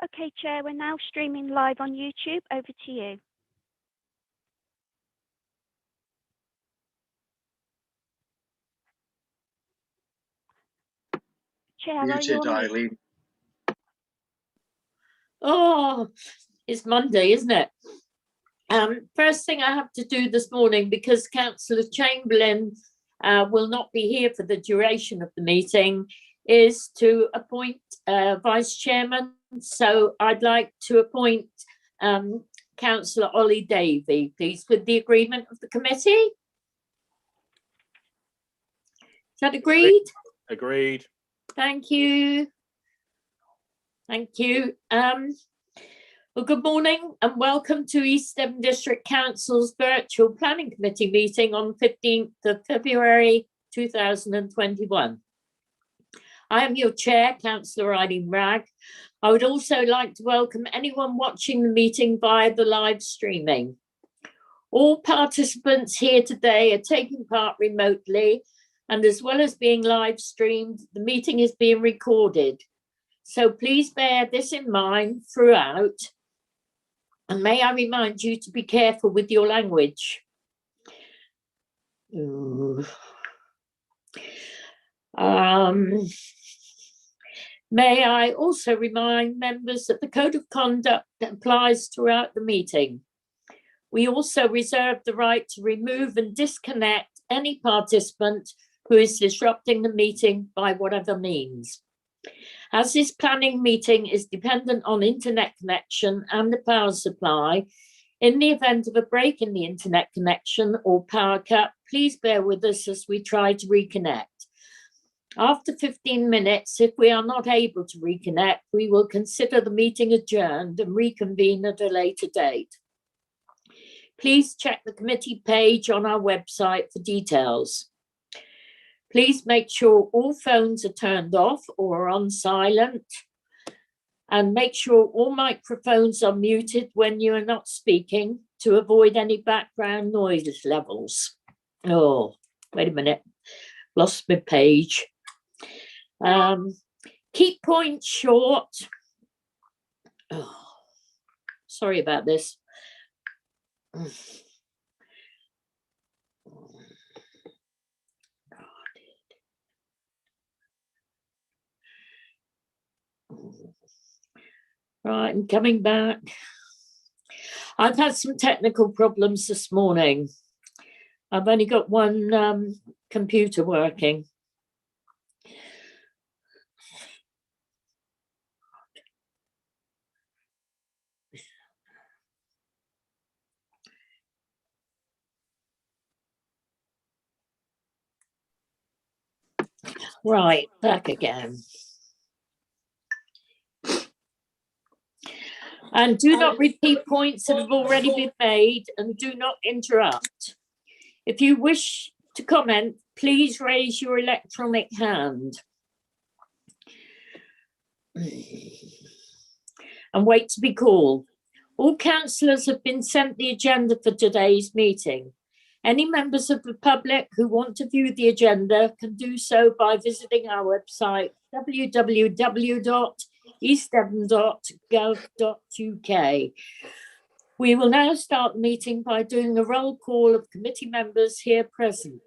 Okay, Chair, we're now streaming live on YouTube. Over to you. Chair, Muted, Eileen. Oh, it's Monday, isn't it? First thing I have to do this morning, because Councillor Chamberlain will not be here for the duration of the meeting, is to appoint Vice Chairman. So I'd like to appoint Councillor Ollie Davey, please, with the agreement of the committee. Is that agreed? Agreed. Thank you. Thank you. Well, good morning and welcome to East Devon District Council's virtual planning committee meeting on 15th of February 2021. I am your chair, Councillor Eileen Wragg. I would also like to welcome anyone watching the meeting via the live streaming. All participants here today are taking part remotely, and as well as being live streamed, the meeting is being recorded. So please bear this in mind throughout. And may I remind you to be careful with your language. May I also remind members that the Code of Conduct applies throughout the meeting. We also reserve the right to remove and disconnect any participant who is disrupting the meeting by whatever means. As this planning meeting is dependent on internet connection and the power supply, in the event of a break in the internet connection or power cut, please bear with us as we try to reconnect. After 15 minutes, if we are not able to reconnect, we will consider the meeting adjourned and reconvene at a later date. Please check the committee page on our website for details. Please make sure all phones are turned off or on silent, and make sure all microphones are muted when you are not speaking to avoid any background noise levels. Oh, wait a minute, lost my page. Keep points short. Oh, sorry about this. Right, I'm coming back. I've had some technical problems this morning. I've only got one computer working. Right, back again. And do not repeat points that have already been made, and do not interrupt. If you wish to comment, please raise your electronic hand. And wait to be called. All councillors have been sent the agenda for today's meeting. Any members of the public who want to view the agenda can do so by visiting our website, www.eastdevon.gov.uk. We will now start the meeting by doing a roll call of committee members here present.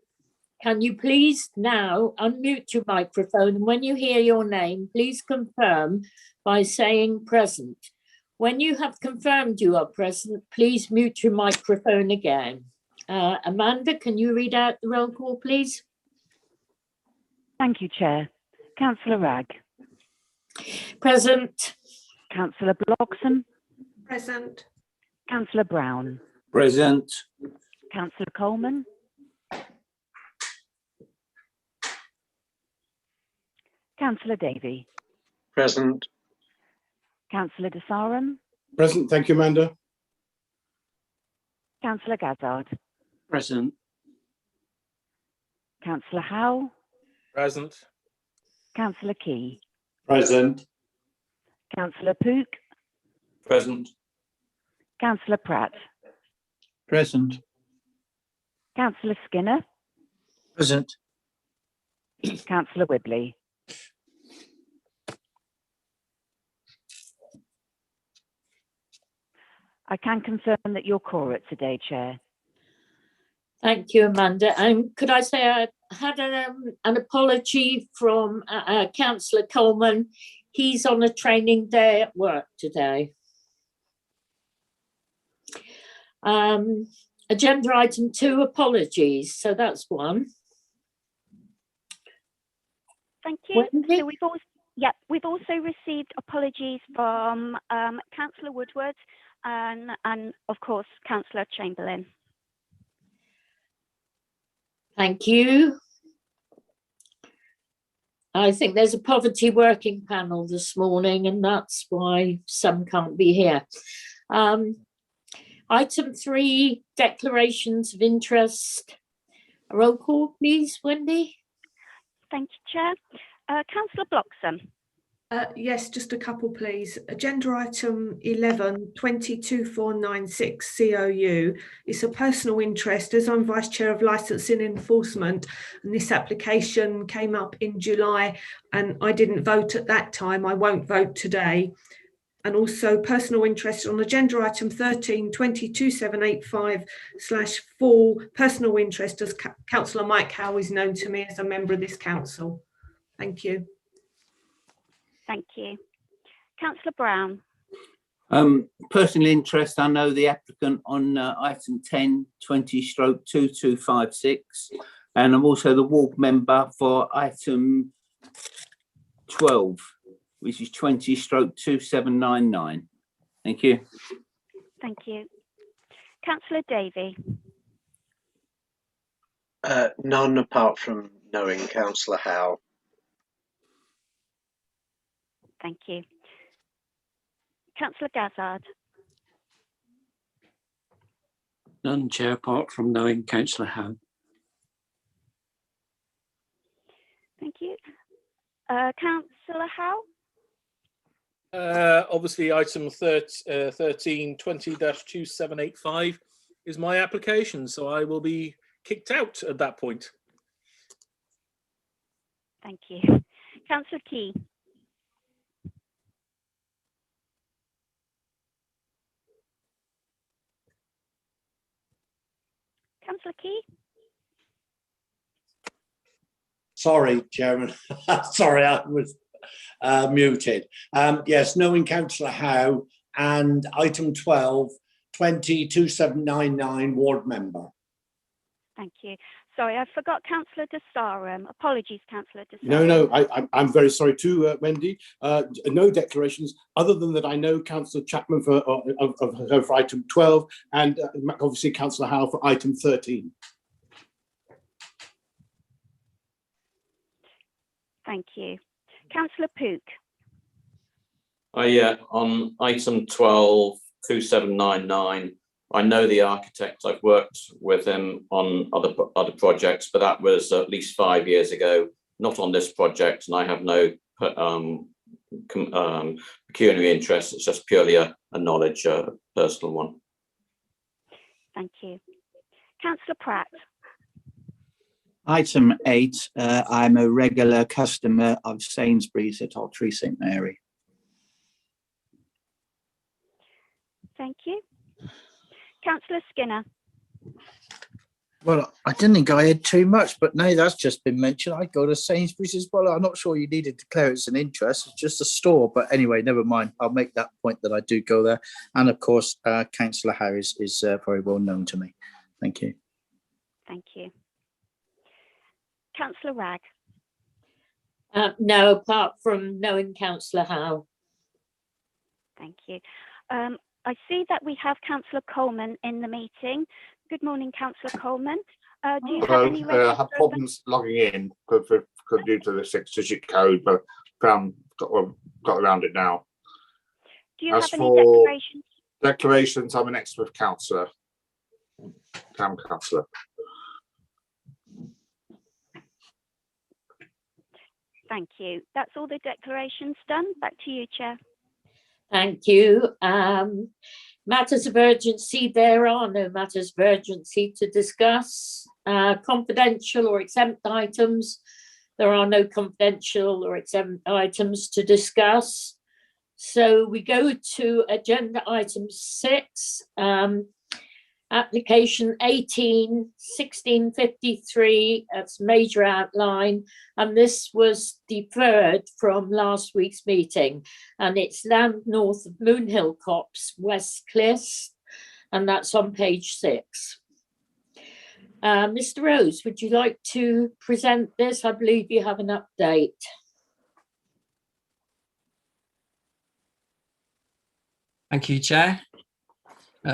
Can you please now unmute your microphone, and when you hear your name, please confirm by saying present. When you have confirmed you are present, please mute your microphone again. Amanda, can you read out the roll call, please? Thank you, Chair. Councillor Wragg. Present. Councillor Blogson. Present. Councillor Brown. Present. Councillor Coleman. Councillor Davey. Present. Councillor Desarum. Present. Thank you, Amanda. Councillor Gazzard. Present. Councillor Howe. Present. Councillor Key. Present. Councillor Pook. Present. Councillor Pratt. Present. Councillor Skinner. Present. Councillor Whibley. I can confirm that you're quorate today, Chair. Thank you, Amanda. And could I say I had an apology from Councillor Coleman. He's on a training day at work today. Agenda item 2, apologies. So that's one. Thank you. Wendy? So we've also received apologies from Councillor Woodward and of course Councillor Chamberlain. Thank you. I think there's a poverty working panel this morning, and that's why some can't be here. Item 3, declarations of interest. A roll call, please, Wendy. Thank you, Chair. Councillor Bloxham. Yes, just a couple, please. Agenda item 11, 22496 COU. It's a personal interest, as I'm Vice Chair of Licensing Enforcement, and this application came up in July and I didn't vote at that time. I won't vote today. And also personal interest on agenda item 13, 22785/4, personal interest as Councillor Mike Howe is known to me as a member of this council. Thank you. Thank you. Councillor Brown. Personal interest, I know the applicant on item 10, 20/2256, and I'm also the ward member for item 12, which is 20/2799. Thank you. Thank you. Councillor Davey. None apart from knowing Councillor Howe. Thank you. Councillor Gazzard. None, Chair, apart from knowing Councillor Howe. Thank you. Councillor Howe. Obviously, item 13, 20/2785 is my application, so I will be kicked out at that point. Thank you. Councillor Key. Councillor Key. Sorry, Chairman. Sorry, I was muted. Yes, knowing Councillor Howe and item 12, 202799 ward member. Thank you. Sorry, I forgot Councillor Dasarum. Apologies, Councillor Dasarum. No, I'm very sorry too, Wendy. No declarations other than that I know Councillor Chapman for item 12 and obviously Councillor Howe for item 13. Thank you. Councillor Pook. On item 12, 2799, I know the architect. I've worked with him on other projects, but that was at least 5 years ago, not on this project, and I have no pecuniary interest. It's just purely a knowledge, personal one. Thank you. Councillor Pratt. Item 8, I'm a regular customer of Sainsbury's at Ottery St Mary. Thank you. Councillor Skinner. Well, I didn't think I had too much, but no, that's just been mentioned. I go to Sainsbury's as well. I'm not sure you need to declare it's an interest. It's just a store. But anyway, never mind. I'll make that point that I do go there. And of course, Councillor Harris is very well known to me. Thank you. Thank you. Councillor Ragg. No, apart from knowing Councillor Howe. Thank you. I see that we have Councillor Coleman in the meeting. Good morning, Councillor Coleman. Do you have any I had problems logging in due to the 6-digit code, but got around it now. Do you As have any for declarations? Declarations, I'm an Exmouth councillor, town councillor. Thank you. That's all the declarations done. Back to you, Chair. Thank you. Matters of urgency, there are no matters of urgency to discuss. Confidential or exempt items, there are no confidential or exempt items to discuss. So we go to agenda item 6, application 18/1653, that's major outline, and this was deferred from last week's meeting, and it's land north of Moonhill Copse, West Cliffs, and that's on page 6. Mr. Rose, would you like to present this? I believe you have an update. Thank you, Chair.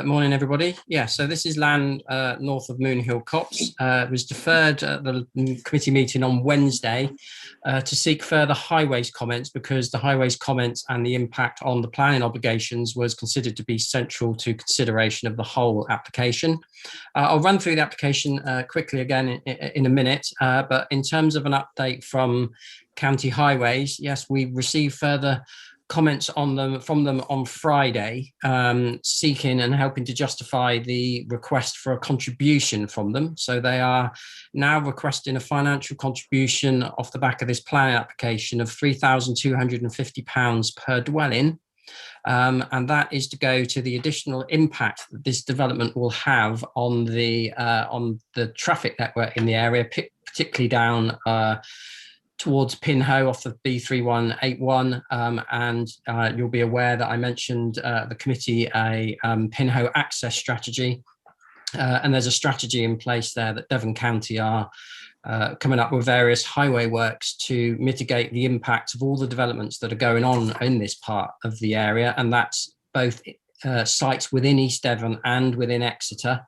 Morning, everybody. Yeah, so this is land north of Moonhill Copse. It was deferred at the committee meeting on Wednesday to seek further highways comments, because the highways comments and the impact on the planning obligations was considered to be central to consideration of the whole application. I'll run through the application quickly again in a minute, but in terms of an update from County Highways, yes, we received further comments on them from them on Friday, seeking and helping to justify the request for a contribution from them. So they are now requesting a financial contribution off the back of this planning application of £3,250 per dwelling. And that is to go to the additional impact that this development will have on the traffic network in the area, particularly down towards Pinhole off the B3181, and you'll be aware that I mentioned the committee a Pinhole access strategy, and there's a strategy in place there that Devon County are coming up with various highway works to mitigate the impact of all the developments that are going on in this part of the area, and that's both sites within East Devon and within Exeter,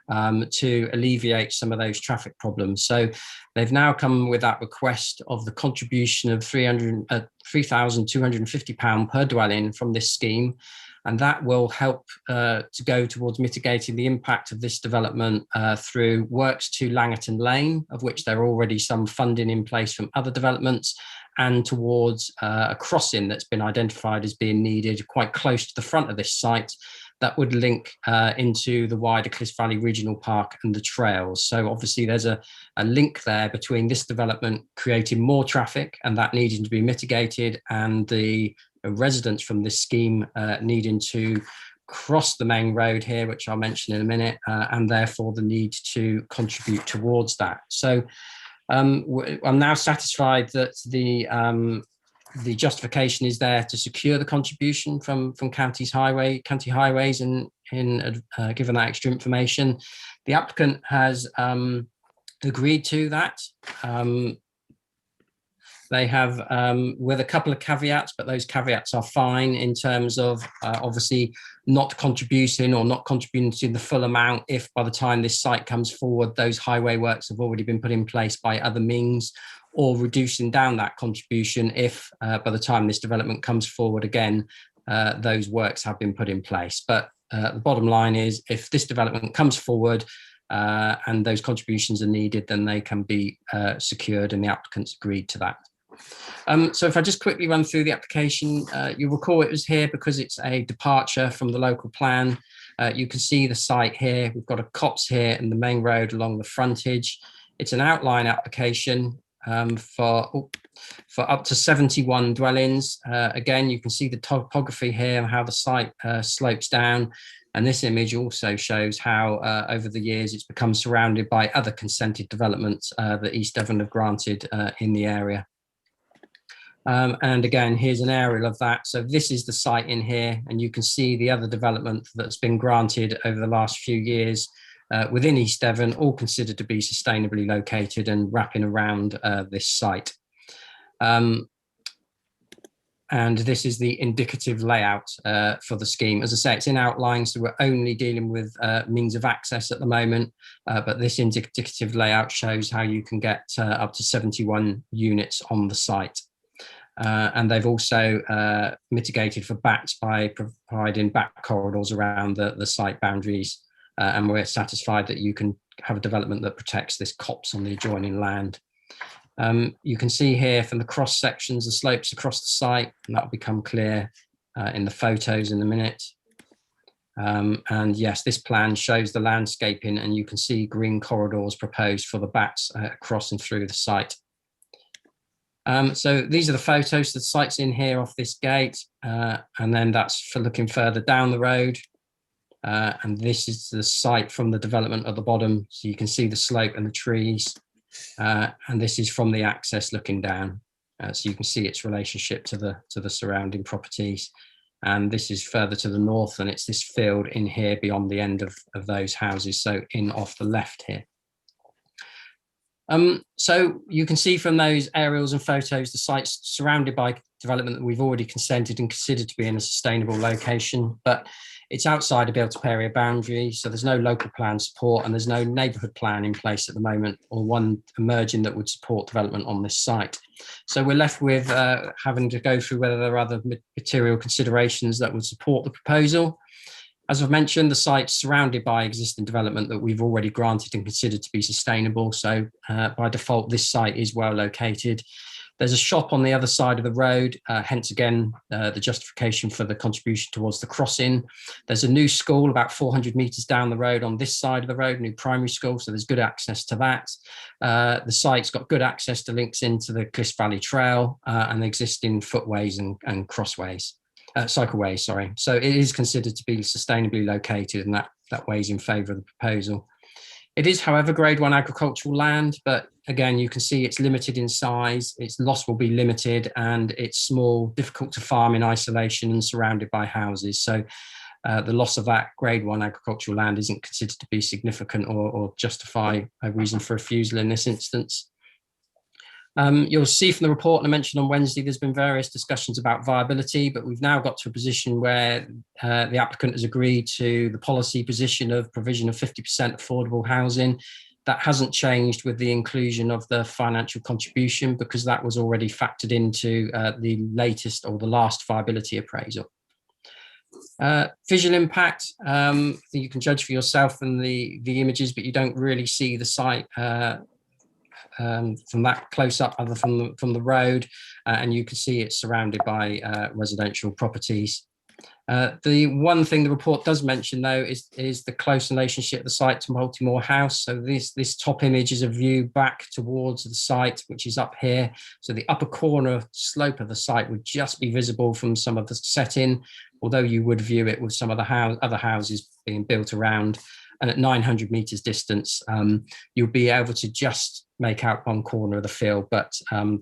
to alleviate some of those traffic problems. So they've now come with that request of the contribution of £3,250 per dwelling from this scheme, and that will help to go towards mitigating the impact of this development through works to Langerton Lane, of which there are already some funding in place from other developments, and towards a crossing that's been identified as being needed quite close to the front of this site, that would link into the wider Cliffs Valley Regional Park and the trails. So obviously there's a link there between this development creating more traffic and that needing to be mitigated, and the residents from this scheme needing to cross the main road here, which I'll mention in a minute, and therefore the need to contribute towards that. So I'm now satisfied that the justification is there to secure the contribution from County Highways, and given that extra information, the applicant has agreed to that. They have with a couple of caveats, but those caveats are fine in terms of obviously not contributing the full amount if by the time this site comes forward, those highway works have already been put in place by other means, or reducing down that contribution if by the time this development comes forward again, those works have been put in place. But the bottom line is, if this development comes forward and those contributions are needed, then they can be secured, and the applicants agreed to that. So if I just quickly run through the application, you'll recall it was here because it's a departure from the local plan. You can see the site here. We've got a copse here and the main road along the frontage. It's an outline application for up to 71 dwellings. Again, you can see the topography here and how the site slopes down. And this image also shows how over the years it's become surrounded by other consented developments that East Devon have granted in the area. And again, here's an aerial of that. So this is the site in here, and you can see the other development that's been granted over the last few years within East Devon, all considered to be sustainably located and wrapping around this site. And this is the indicative layout for the scheme. As I say, it's in outline, so we're only dealing with means of access at the moment, but this indicative layout shows how you can get up to 71 units on the site. And they've also mitigated for bats by providing bat corridors around the site boundaries, and we're satisfied that you can have a development that protects this copse on the adjoining land. You can see here from the cross sections the slopes across the site, and that'll become clear in the photos in a minute. And yes, this plan shows the landscaping, and you can see green corridors proposed for the bats crossing through the site. So these are the photos. The site's in here off this gate, and then that's for looking further down the road. And this is the site from the development at the bottom. So you can see the slope and the trees. And this is from the access looking down. So you can see its relationship to the surrounding properties. And this is further to the north, and it's this field in here beyond the end of those houses. So in off the left here. So you can see from those aerials and photos, the site's surrounded by development that we've already consented and considered to be in a sustainable location, but it's outside a built-up area boundary, so there's no local plan support and there's no neighbourhood plan in place at the moment, or one emerging that would support development on this site. So we're left with having to go through whether there are other material considerations that would support the proposal. As I've mentioned, the site's surrounded by existing development that we've already granted and considered to be sustainable. So by default, this site is well located. There's a shop on the other side of the road, hence again, the justification for the contribution towards the crossing. There's a new school about 400 metres down the road on this side of the road, new primary school, so there's good access to that. The site's got good access to links into the Cliffs Valley Trail and the existing footways and crossways. Cycleways, sorry. So it is considered to be sustainably located, and that weighs in favour of the proposal. It is, however, grade 1 agricultural land, but again, you can see it's limited in size, its loss will be limited, and it's small, difficult to farm in isolation and surrounded by houses. So the loss of that grade 1 agricultural land isn't considered to be significant or justify a reason for refusal in this instance. You'll see from the report, and I mentioned on Wednesday, there's been various discussions about viability, but we've now got to a position where the applicant has agreed to the policy position of provision of 50% affordable housing. That hasn't changed with the inclusion of the financial contribution, because that was already factored into the latest or the last viability appraisal. Visual impact, you can judge for yourself in the images, but you don't really see the site from that close up, other from the road, and you can see it's surrounded by residential properties. The one thing the report does mention, though, is the close relationship of the site to Multimore House. So this top image is a view back towards the site, which is up here. So the upper corner slope of the site would just be visible from some of the setting, although you would view it with some of the other houses being built around. And at 900 metres distance, you'll be able to just make out one corner of the field, but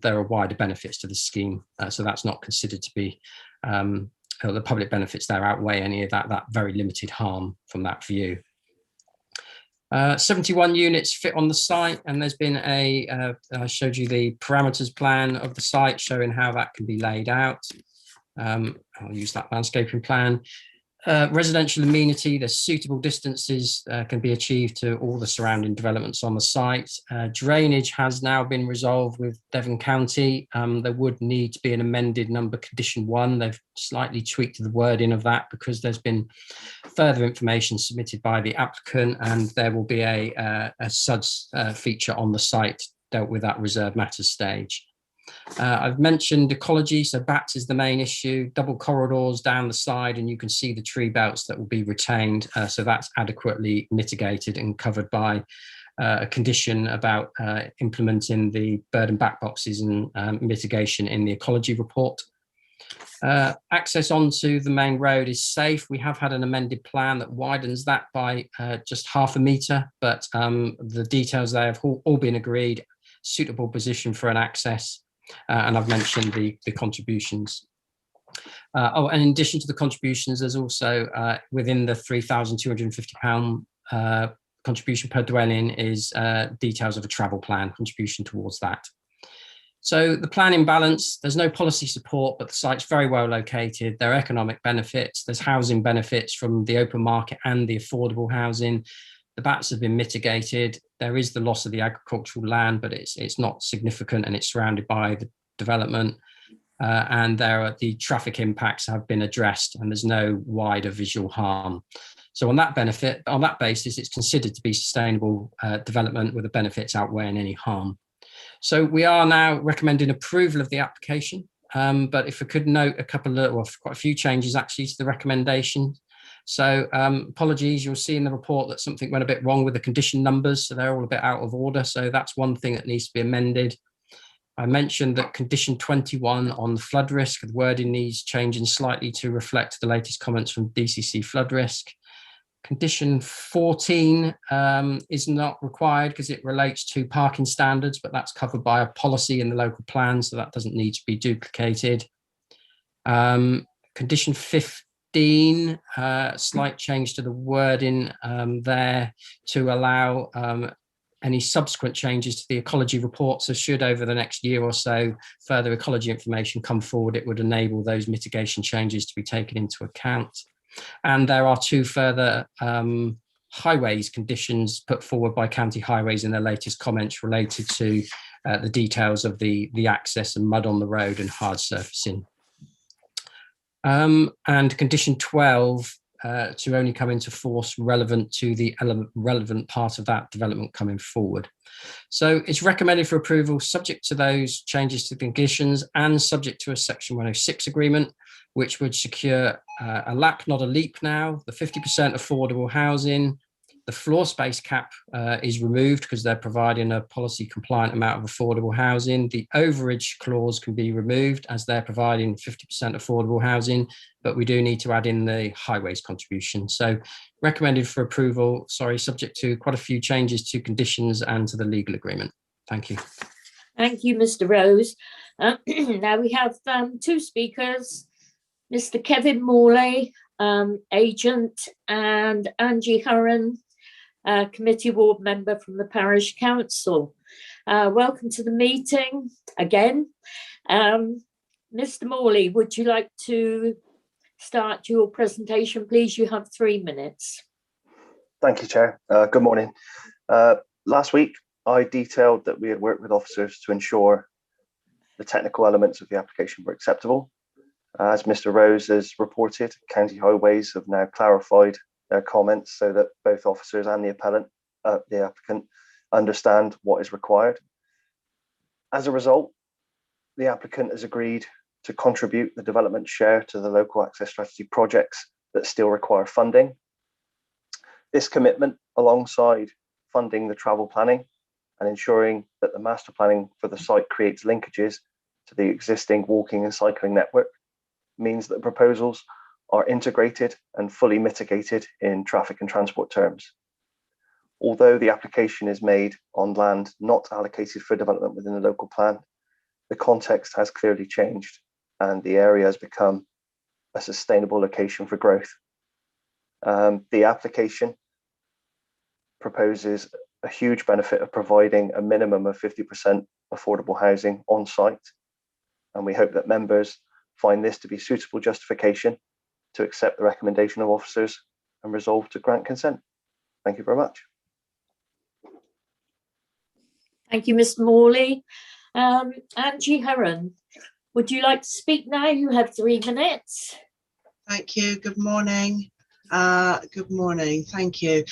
there are wider benefits to the scheme. So that's not considered to be, the public benefits there outweigh any of that very limited harm from that view. 71 units fit on the site, and there's been I showed you the parameters plan of the site showing how that can be laid out. I'll use that landscaping plan. Residential amenity, there's suitable distances can be achieved to all the surrounding developments on the site. Drainage has now been resolved with Devon County. There would need to be an amended number condition 1. They've slightly tweaked the wording of that because there's been further information submitted by the applicant, and there will be a SUDS feature on the site dealt with at reserved matters stage. I've mentioned ecology, so bats is the main issue, double corridors down the side, and you can see the tree belts that will be retained, so that's adequately mitigated and covered by a condition about implementing the bird and bat boxes and mitigation in the ecology report. Access onto the main road is safe. We have had an amended plan that widens that by just ½ a metre, but the details there have all been agreed, suitable position for an access. And I've mentioned the contributions. And in addition to the contributions, there's also within the £3,250 contribution per dwelling is details of a travel plan contribution towards that. So the planning balance, there's no policy support, but the site's very well located. There are economic benefits. There's housing benefits from the open market and the affordable housing. The bats have been mitigated. There is the loss of the agricultural land, but it's not significant, and it's surrounded by the development. And the traffic impacts have been addressed, and there's no wider visual harm. So on that basis, it's considered to be sustainable development with the benefits outweighing any harm. So we are now recommending approval of the application. But if I could note quite a few changes actually to the recommendation. So apologies, you'll see in the report that something went a bit wrong with the condition numbers, so they're all a bit out of order. So that's one thing that needs to be amended. I mentioned that condition 21 on the flood risk, the wording needs changing slightly to reflect the latest comments from DCC flood risk. Condition 14 is not required because it relates to parking standards, but that's covered by a policy in the local plan, so that doesn't need to be duplicated. Condition 15, slight change to the wording there to allow any subsequent changes to the ecology report. So should over the next year or so further ecology information come forward, it would enable those mitigation changes to be taken into account. And there are 2 further highways conditions put forward by County Highways in their latest comments related to the details of the access and mud on the road and hard surfacing. And condition 12 to only come into force relevant to the relevant part of that development coming forward. So it's recommended for approval subject to those changes to the conditions and subject to a section 106 agreement, which would secure a lap, not a leap now, the 50% affordable housing. The floor space cap is removed because they're providing a policy compliant amount of affordable housing. The overage clause can be removed as they're providing 50% affordable housing, but we do need to add in the highways contribution. So recommended for approval, subject to quite a few changes to conditions and to the legal agreement. Thank you. Thank you, Mr. Rose. Now we have 2 speakers, Mr. Kevin Morley, agent, and Angie Hurren, committee ward member from the parish council. Welcome to the meeting again. Mr. Morley, would you like to start your presentation, please? You have 3 minutes. Thank you, Chair. Good morning. Last week, I detailed that we had worked with officers to ensure the technical elements of the application were acceptable. As Mr. Rose has reported, County Highways have now clarified their comments so that both officers and the applicant understand what is required. As a result, the applicant has agreed to contribute the development share to the local access strategy projects that still require funding. This commitment, alongside funding the travel planning and ensuring that the master planning for the site creates linkages to the existing walking and cycling network, means that the proposals are integrated and fully mitigated in traffic and transport terms. Although the application is made on land not allocated for development within the local plan, the context has clearly changed and the area has become a sustainable location for growth. The application proposes a huge benefit of providing a minimum of 50% affordable housing on site, and we hope that members find this to be suitable justification to accept the recommendation of officers and resolve to grant consent. Thank you very much. Thank you, Mr. Morley. Angie Hurren, would you like to speak now? You have 3 minutes. Thank you. Good morning. Good morning. Thank you.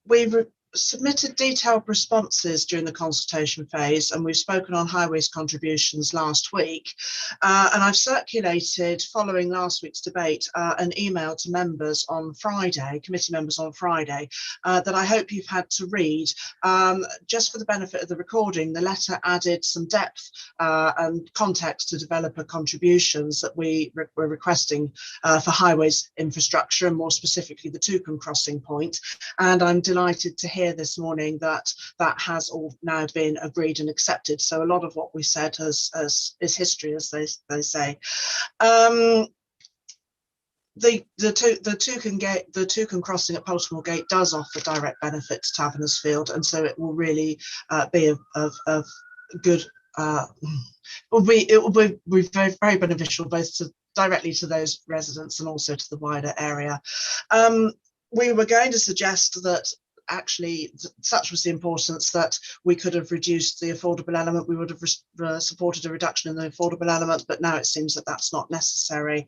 We've submitted detailed responses during the consultation phase, and we've spoken on highways contributions last week. And I've circulated, following last week's debate, an email to members on Friday, committee members on Friday, that I hope you've had to read. Just for the benefit of the recording, the letter added some depth and context to developer contributions that we were requesting for highways infrastructure, and more specifically the Toucan Crossing point. And I'm delighted to hear this morning that that has all now been agreed and accepted. So a lot of what we said is history, as they say. The Toucan Crossing at Polesmore Gate does offer direct benefit to Taverners Field, and so it will really be of good. It will be very, very beneficial both directly to those residents and also to the wider area. We were going to suggest that actually such was the importance that we could have reduced the affordable element. We would have supported a reduction in the affordable element, but now it seems that that's not necessary.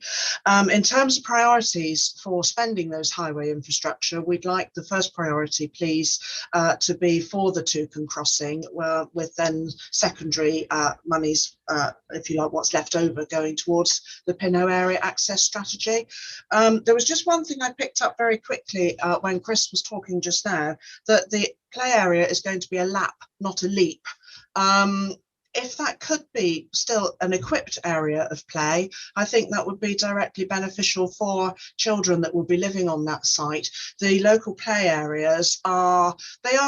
In terms of priorities for spending those highway infrastructure, we'd like the first priority, please, to be for the Toucan Crossing, with then secondary monies, if you like, what's left over going towards the Pinhole area access strategy. There was just one thing I picked up very quickly when Chris was talking just now, that the play area is going to be a lap, not a leap. if that could be still an equipped area of play, I think that would be directly beneficial for children that will be living on that site. The local play areas are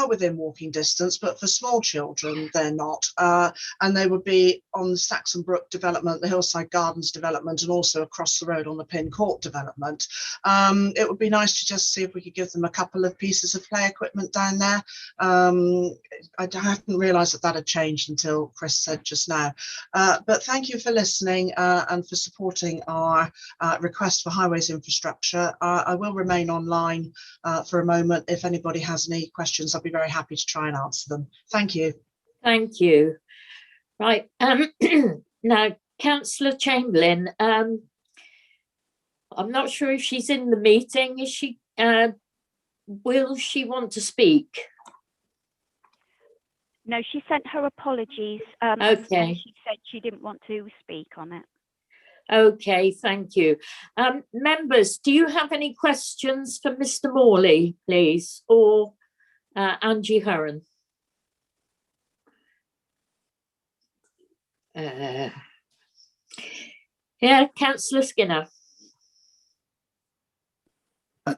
within walking distance, but for small children, they're not. And they would be on the Saxon Brook development, the Hillside Gardens development, and also across the road on the Pin Court development. It would be nice to just see if we could give them a couple of pieces of play equipment down there. I hadn't realised that had changed until Chris said just now. But thank you for listening and for supporting our request for highways infrastructure. I will remain online for a moment. If anybody has any questions, I'll be very happy to try and answer them. Thank you. Thank you. Right. Now, Councillor Chamberlain, I'm not sure if she's in the meeting. Is she? Will she want to speak? No, she sent her apologies. Okay. And she said she didn't want to speak on it. Okay, thank you. Members, do you have any questions for Mr. Morley, please, or Angie Hurren? Yeah, Councillor Skinner.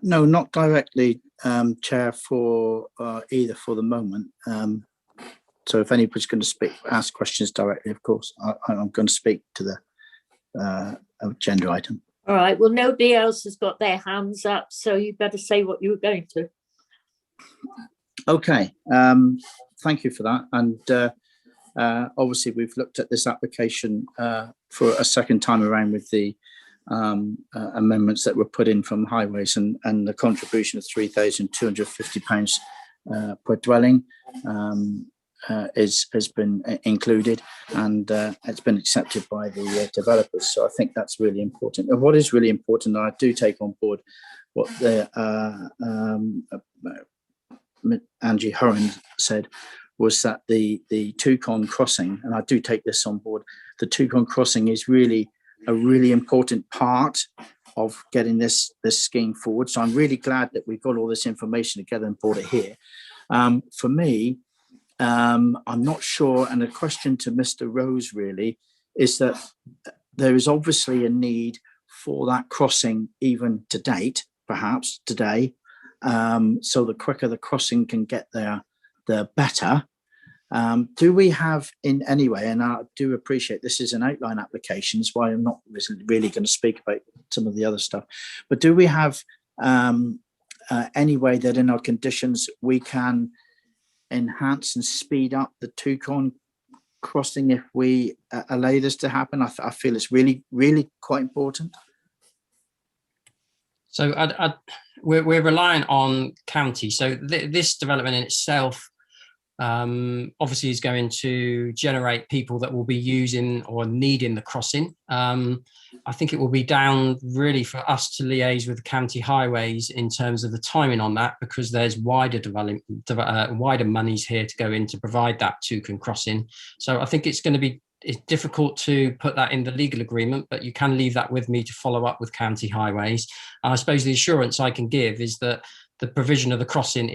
No, not directly, Chair, for either for the moment. So if anybody's going to ask questions directly, of course, I'm going to speak to the agenda item. All right. Well, nobody else has got their hands up, so you better say what you were going to. Okay. Thank you for that. And obviously, we've looked at this application for a second time around with the amendments that were put in from highways and the contribution of £3,250 per dwelling has been included, and it's been accepted by the developers. So I think that's really important. And what is really important, and I do take on board what the Angie Hurren said, was that the Toucan Crossing, and I do take this on board, the Toucan Crossing is really a really important part of getting this scheme forward. So I'm really glad that we've got all this information together and brought it here. For me, I'm not sure, and a question to Mr. Rose really is that there is obviously a need for that crossing even to date, perhaps today. So the quicker the crossing can get there, the better. Do we have in any way, and I do appreciate this is an outline application, that's why I'm not really going to speak about some of the other stuff, but do we have any way that in our conditions we can enhance and speed up the Toucan Crossing if we allow this to happen? I feel it's really, really quite important. So we're relying on county. So this development in itself obviously is going to generate people that will be using or needing the crossing. I think it will be down really for us to liaise with the county highways in terms of the timing on that, because there's wider monies here to go in to provide that Toucan Crossing. So I think it's going to be difficult to put that in the legal agreement, but you can leave that with me to follow up with county highways. And I suppose the assurance I can give is that the provision of the crossing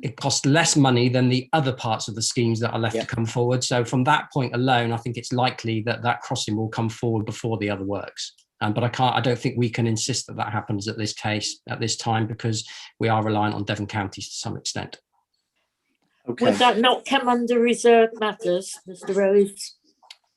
it costs less money than the other parts of the schemes that are left to come forward. So from that point alone, I think it's likely that that crossing will come forward before the other works. But I don't think we can insist that that happens at this time, because we are reliant on Devon counties to some extent. Okay. Would that not come under reserved matters, Mr. Rose?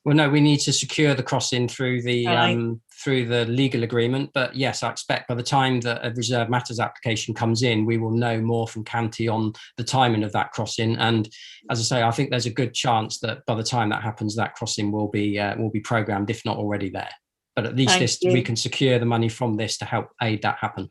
Well, no, we need to secure the crossing through the legal agreement. But yes, I expect by the time that a reserve matters application comes in, we will know more from county on the timing of that crossing. And as I say, I think there's a good chance that by the time that happens, that crossing will be programmed, if not already there. But at least we can secure the money from this to help aid that happen.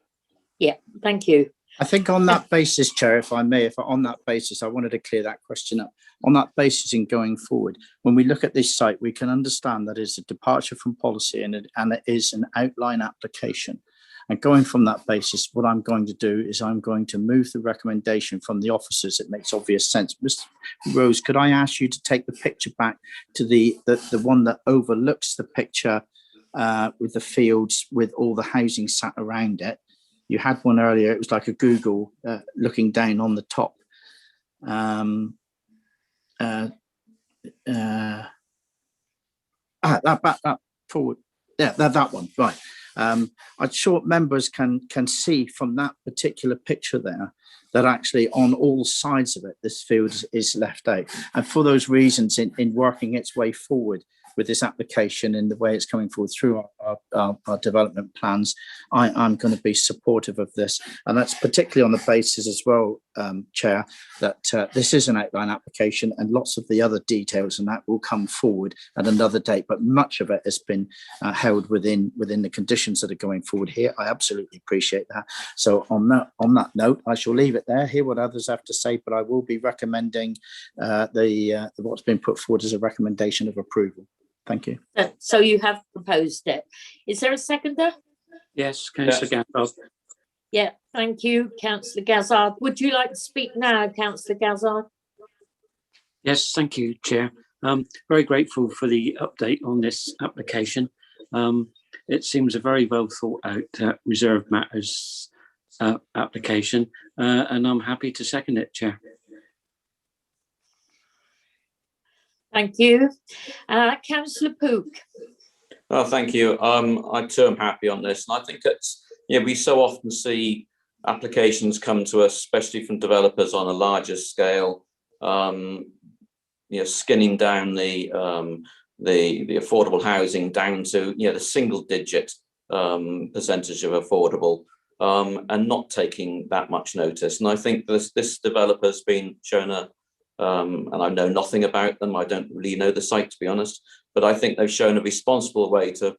Yeah, thank you. I think on that basis, Chair, if I may, on that basis, I wanted to clear that question up. On that basis, in going forward, when we look at this site, we can understand that it's a departure from policy and it is an outline application. And going from that basis, what I'm going to do is I'm going to move the recommendation from the officers. It makes obvious sense. Mr. Rose, could I ask you to take the picture back to the one that overlooks the picture with the fields with all the housing sat around it? You had one earlier, it was like a Google looking down on the top. that forward. Yeah, that one, right. I'm sure members can see from that particular picture there that actually on all sides of it, this field is left out. And for those reasons, in working its way forward with this application and the way it's coming forward through our development plans, I'm going to be supportive of this. And that's particularly on the basis as well, Chair, that this is an outline application and lots of the other details and that will come forward at another date, but much of it has been held within the conditions that are going forward here. I absolutely appreciate that. So on that note, I shall leave it there, hear what others have to say, but I will be recommending what's been put forward as a recommendation of approval. Thank you. So you have proposed it. Is there a seconder? Yes, Councillor Gazzard. Yeah, thank you, Councillor Gazzard. Would you like to speak now, Councillor Gazzard? Yes, thank you, Chair. Very grateful for the update on this application. It seems a very well thought out reserved matters application, and I'm happy to second it, Chair. Thank you. Councillor Pook. Oh, thank you. I too am happy on this, and I think it's, we so often see applications come to us, especially from developers on a larger scale, skinning down the affordable housing down to the single digit percentage of affordable, and not taking that much notice. And I think this developer's been shown and I know nothing about them. I don't really know the site, to be honest, but I think they've shown a responsible way to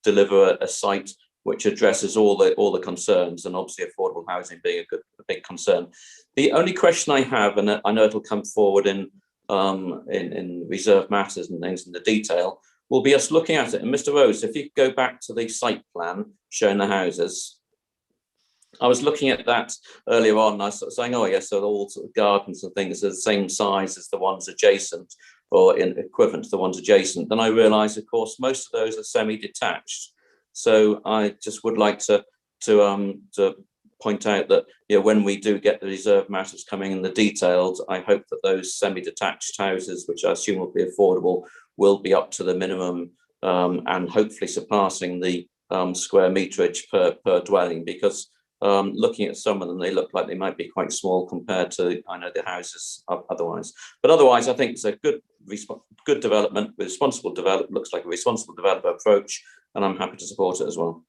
deliver a site which addresses all the concerns, and obviously affordable housing being a big concern. The only question I have, and I know it'll come forward in reserved matters and things in the detail, will be us looking at it. And Mr. Rose, if you could go back to the site plan showing the houses. I was looking at that earlier on, and I was sort of saying, oh yes, so all sort of gardens and things are the same size as the ones adjacent, or equivalent to the ones adjacent. Then I realised, of course, most of those are semi-detached. So I just would like to point out that when we do get the reserved matters coming in the detailed, I hope that those semi-detached houses, which I assume will be affordable, will be up to the minimum, and hopefully surpassing the square meterage per dwelling, because looking at some of them, they look like they might be quite small compared to, I know, the houses otherwise. But otherwise, I think it's a good development, responsible development, looks like a responsible developer approach, and I'm happy to support it as well.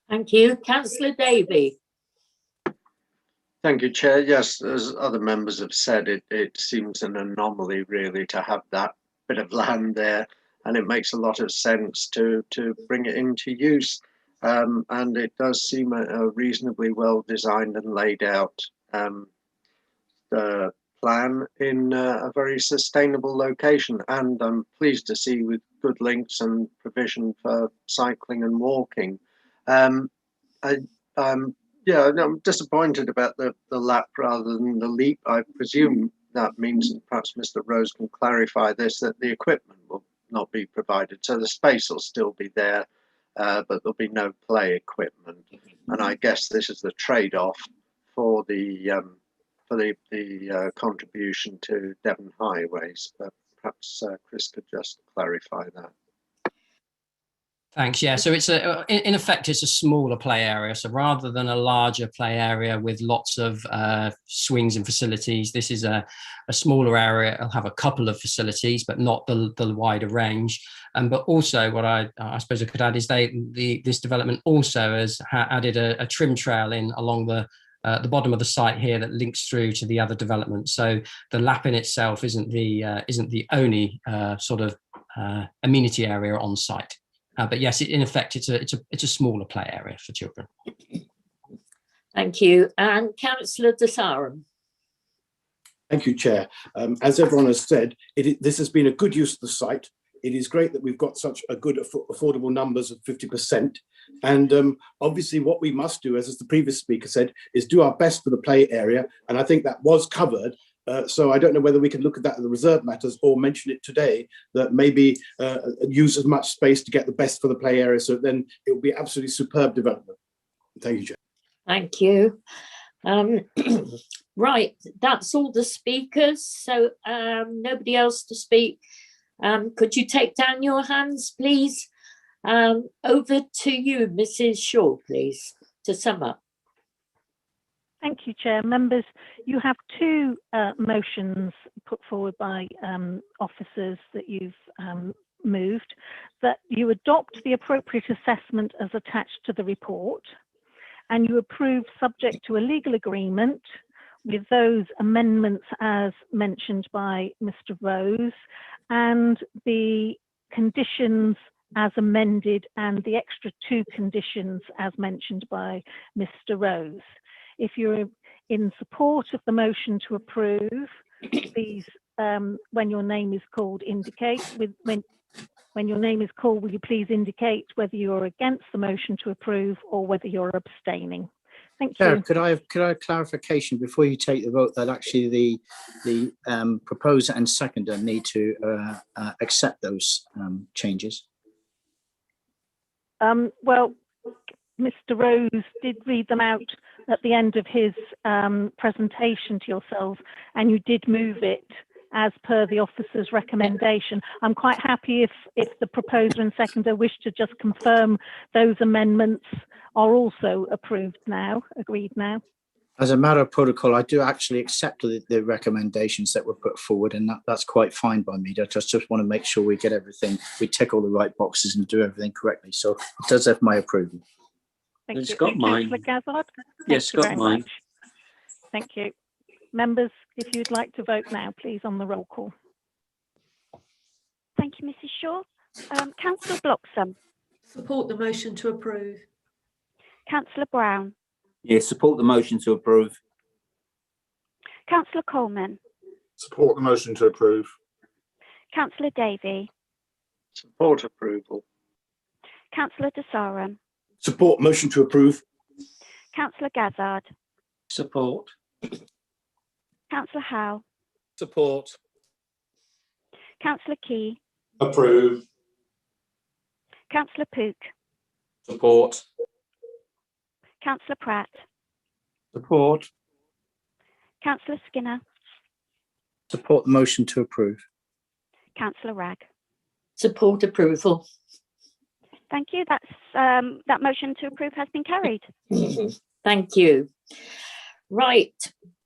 Thank you. Councillor Davey. Thank you, Chair. Yes, as other members have said, it seems an anomaly really to have that bit of land there, and it makes a lot of sense to bring it into use. And it does seem a reasonably well designed and laid out plan in a very sustainable location. And I'm pleased to see with good links and provision for cycling and walking. I'm disappointed about the lap rather than the leap. I presume that means, and perhaps Mr. Rose can clarify this, that the equipment will not be provided. So the space will still be there. But there'll be no play equipment, and I guess this is the trade-off for the contribution to Devon Highways. But perhaps Chris could just clarify that. Thanks. Yeah, so it's in effect, it's a smaller play area. So rather than a larger play area with lots of swings and facilities, this is a smaller area. It'll have a couple of facilities, but not the wider range. But also, what I suppose I could add is this development also has added a trim trail in along the bottom of the site here that links through to the other development. So the lap in itself isn't the only sort of amenity area on site. But yes, in effect, it's a smaller play area for children. Thank you. And Councillor Desarum. Thank you, Chair. As everyone has said, this has been a good use of the site. It is great that we've got such a good affordable numbers of 50%. And obviously what we must do, as the previous speaker said, is do our best for the play area. And I think that was covered. So I don't know whether we can look at that in the reserve matters or mention it today, that maybe use as much space to get the best for the play area. So then it will be absolutely superb development. Thank you, Chair. Thank you. Right, that's all the speakers. So nobody else to speak. Could you take down your hands, please? Over to you, Mrs. Shaw, please, to sum up. Thank you, Chair. Members, you have two motions put forward by officers that you've moved, that you adopt the appropriate assessment as attached to the report, and you approve subject to a legal agreement with those amendments as mentioned by Mr. Rose, and the conditions as amended and the extra two conditions as mentioned by Mr. Rose. If you're in support of the motion to approve, please, when your name is called, indicate. When your name is called, will you please indicate whether you're against the motion to approve or whether you're abstaining? Thank Chair, you. could I have clarification before you take the vote that actually the proposer and seconder need to accept those changes? Well, Mr. Rose did read them out at the end of his presentation to yourselves, and you did move it as per the officer's recommendation. I'm quite happy if the proposer and seconder wish to just confirm those amendments are also approved now, agreed now. As a matter of protocol, I do actually accept the recommendations that were put forward, and that's quite fine by me. I just want to make sure we get everything, we tick all the right boxes and do everything correctly. So it does have my approval. Thank It's you. got mine. Councillor Gazzard? Yes, Thank you got very mine. much. Thank you. Members, if you'd like to vote now, please, on the roll call. Thank you, Mrs. Shaw. Councillor Bloxham. Support the motion to approve. Councillor Brown. Yes, support the motion to approve. Councillor Coleman. Support the motion to approve. Councillor Davey. Support approval. Councillor De Sarum. Support motion to approve. Councillor Gazzard. Support. Councillor Howe. Support. Councillor Key. Approve. Councillor Pook. Support. Councillor Pratt. Support. Councillor Skinner. Support the motion to approve. Councillor Ragg. Support approval. Thank you. That's that motion to approve has been carried. Thank you. Right,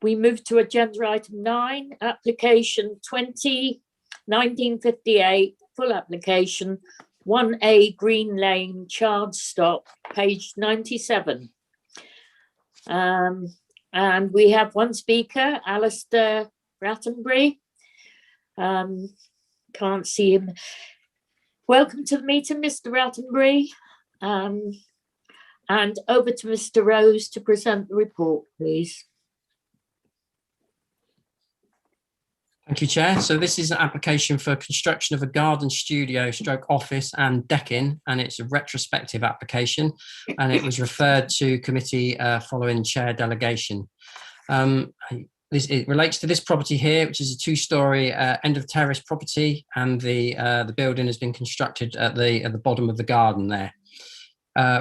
we move to agenda item 9, application 20/1958, full application, 1A Green Lane, Chardstock, page 97. And we have one speaker, Alistair Rattenbury. Can't see him. Welcome to the meeting, Mr. Rattenbury. And over to Mr. Rose to present the report, please. Thank you, Chair. So this is an application for construction of a garden studio stroke office and decking, and it's a retrospective application, and it was referred to committee following chair delegation. It relates to this property here, which is a two-storey end of terrace property, and the building has been constructed at the bottom of the garden there.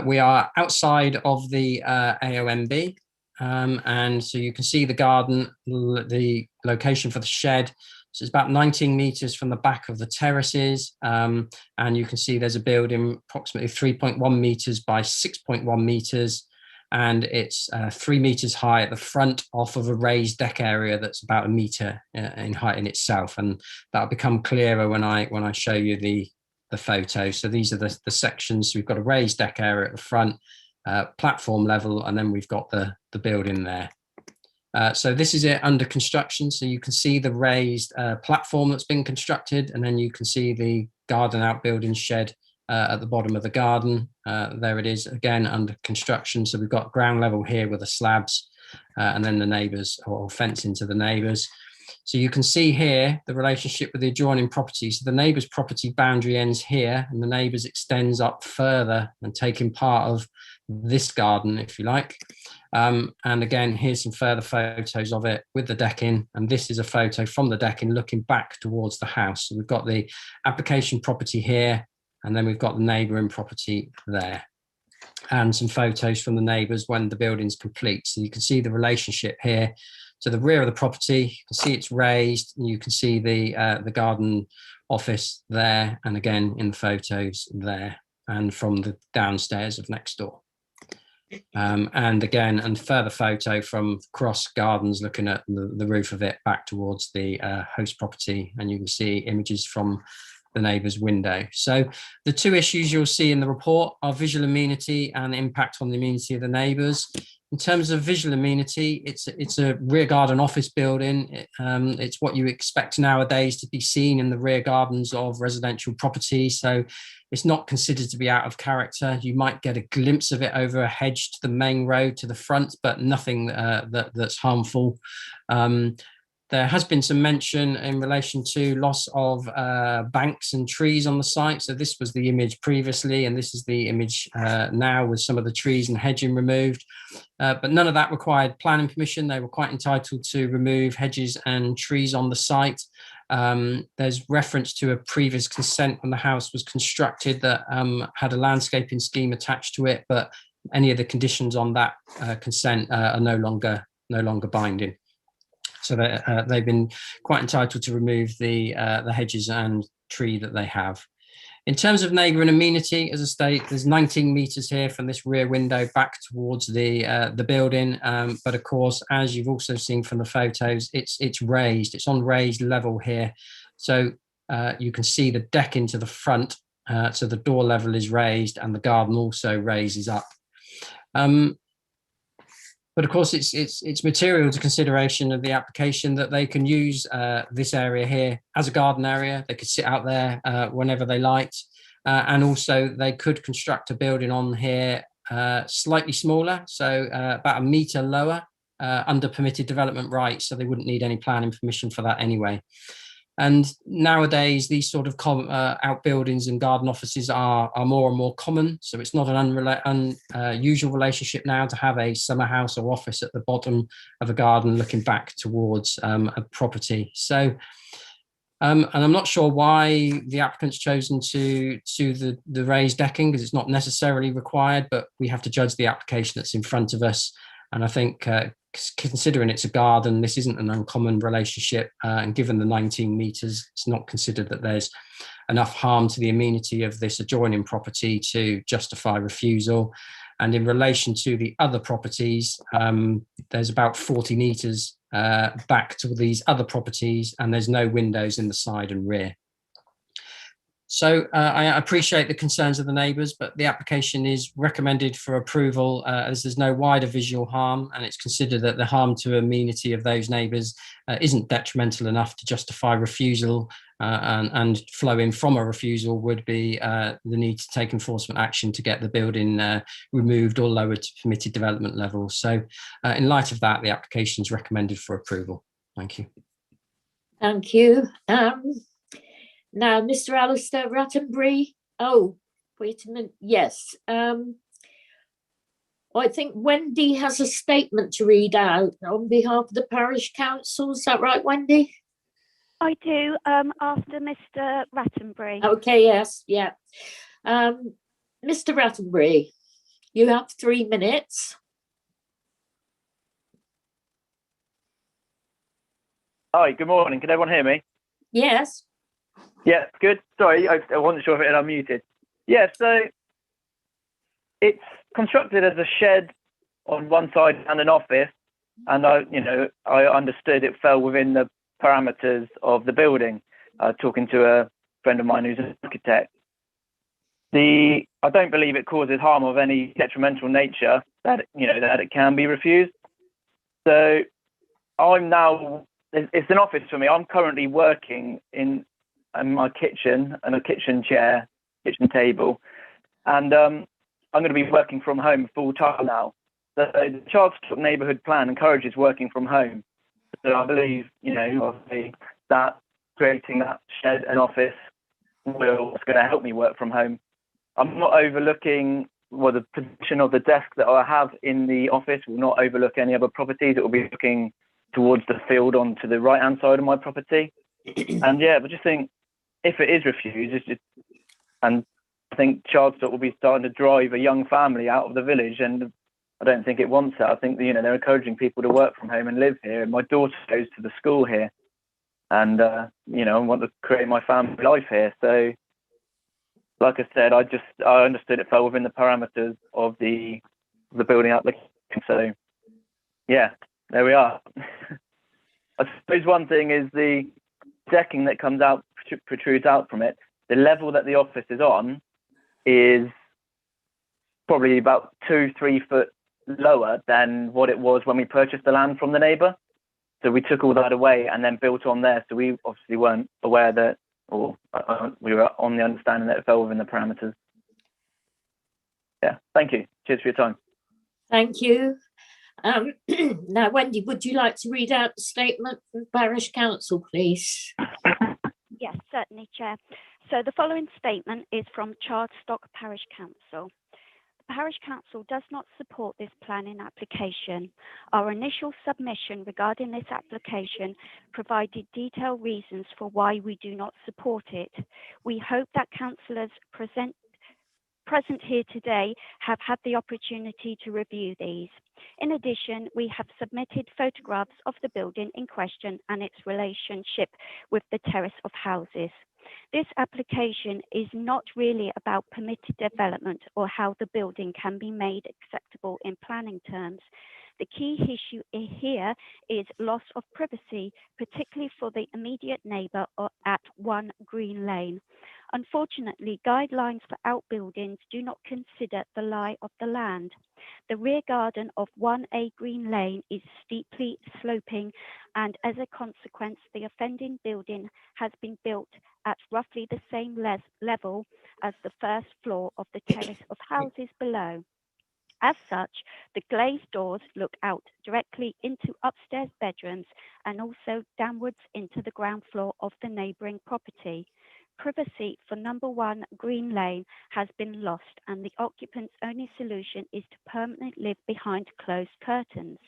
We are outside of the AOMB, and so you can see the garden, the location for the shed. So it's about 19 metres from the back of the terraces, and you can see there's a building approximately 3.1 metres by 6.1 metres, and it's 3 metres high at the front off of a raised deck area that's about 1 metre in height in itself, and that'll become clearer when I show you the photo. So these are the sections. We've got a raised deck area at the front, platform level, and then we've got the building there. So this is it under construction. So you can see the raised platform that's been constructed, and then you can see the garden outbuilding shed at the bottom of the garden. There it is again under construction. So we've got ground level here with the slabs, and then the neighbours, or fencing to the neighbours. So you can see here the relationship with the adjoining property. So the neighbour's property boundary ends here, and the neighbour's extends up further and taking part of this garden, if you like. And again, here's some further photos of it with the decking, and this is a photo from the decking looking back towards the house. So we've got the application property here, and then we've got the neighbouring property there, and some photos from the neighbours when the building's complete. So you can see the relationship here. to the rear of the property. You can see it's raised, and you can see the garden office there, and again in the photos there, and from the downstairs of next door. And again, and further photo from Cross Gardens, looking at the roof of it back towards the host property, and you can see images from the neighbour's window. So the two issues you'll see in the report are visual amenity and impact on the amenity of the neighbours. In terms of visual amenity, it's a rear garden office building. It's what you expect nowadays to be seen in the rear gardens of residential property. So it's not considered to be out of character. You might get a glimpse of it over a hedge to the main road to the front, but nothing that's harmful. There has been some mention in relation to loss of banks and trees on the site. So this was the image previously, and this is the image now with some of the trees and hedging removed. But none of that required planning permission. They were quite entitled to remove hedges and trees on the site. There's reference to a previous consent when the house was constructed that had a landscaping scheme attached to it, but any of the conditions on that consent are no longer binding. So they've been quite entitled to remove the hedges and tree that they have. In terms of neighbour and amenity, as I state, there's 19 metres here from this rear window back towards the building. But of course, as you've also seen from the photos, it's raised. It's on raised level here. So you can see the deck into the front. So the door level is raised, and the garden also raises up. But of course, it's material to consideration of the application that they can use this area here as a garden area. They could sit out there whenever they liked. And also they could construct a building on here slightly smaller, so about a metre lower under permitted development rights. So they wouldn't need any planning permission for that anyway. And nowadays, these sort of outbuildings and garden offices are more and more common. So it's not an unusual relationship now to have a summer house or office at the bottom of a garden looking back towards a property. So, and I'm not sure why the applicant's chosen to the raised decking, because it's not necessarily required, but we have to judge the application that's in front of us. And I think considering it's a garden, this isn't an uncommon relationship, and given the 19 metres, it's not considered that there's enough harm to the amenity of this adjoining property to justify refusal. And in relation to the other properties, there's about 40 metres back to these other properties, and there's no windows in the side and rear. So I appreciate the concerns of the neighbours, but the application is recommended for approval as there's no wider visual harm, and it's considered that the harm to amenity of those neighbours isn't detrimental enough to justify refusal, and flowing from a refusal would be the need to take enforcement action to get the building removed or lowered to permitted development levels. So in light of that, the application is recommended for approval. Thank you. Thank you. Now, Mr. Alistair Rattenbury. Oh, wait a minute. Yes. I think Wendy has a statement to read out on behalf of the parish council. Is that right, Wendy? I do, after Mr. Rattenbury. Okay, yes, yeah. Mr. Rattenbury, you have 3 minutes. Hi, good morning. Can everyone hear me? Yes. Yeah, good. Sorry, I wasn't sure if it had unmuted. Yeah, so it's constructed as a shed on one side and an office, and I understood it fell within the parameters of the building. Talking to a friend of mine who's an architect, I don't believe it causes harm of any detrimental nature that it can be refused. So it's an office for me. I'm currently working in my kitchen and a kitchen chair, kitchen table, and I'm going to be working from home full time now. So the Charleston neighbourhood plan encourages working from home. So I believe, obviously that creating that shed and office is going to help me work from home. I'm not overlooking, the position of the desk that I have in the office will not overlook any other properties. It will be looking towards the field onto the right hand side of my property. And yeah, but just think, if it is refused, and I think Chardstock will be starting to drive a young family out of the village, and I don't think it wants it. I think that, you know, they're encouraging people to work from home and live here. And my daughter goes to the school here, and you know, I want to create my family life here. So, like I said, I understood it fell within the parameters of the building application. So, yeah, there we are. I suppose one thing is the decking that comes out, protrudes out from it. The level that the office is on is probably about 2-3 foot lower than what it was when we purchased the land from the neighbour. So we took all that away and then built on there. So we obviously weren't aware that, or we were on the understanding that it fell within the parameters. Yeah, thank you. Cheers for your time. Thank you. Now, Wendy, would you like to read out the statement from Parish Council, please? Yes, certainly, Chair. So the following statement is from Chardstock Parish Council. The Parish Council does not support this planning application. Our initial submission regarding this application provided detailed reasons for why we do not support it. We hope that councillors present here today have had the opportunity to review these. In addition, we have submitted photographs of the building in question and its relationship with the terrace of houses. This application is not really about permitted development or how the building can be made acceptable in planning terms. The key issue here is loss of privacy, particularly for the immediate neighbour at 1 Green Lane. Unfortunately, guidelines for outbuildings do not consider the lie of the land. The rear garden of 1A Green Lane is steeply sloping, and as a consequence, the offending building has been built at roughly the same level as the first floor of the terrace of houses below. As such, the glazed doors look out directly into upstairs bedrooms and also downwards into the ground floor of the neighbouring property. Privacy for number 1 Green Lane has been lost, and the occupant's only solution is to permanently live behind closed curtains.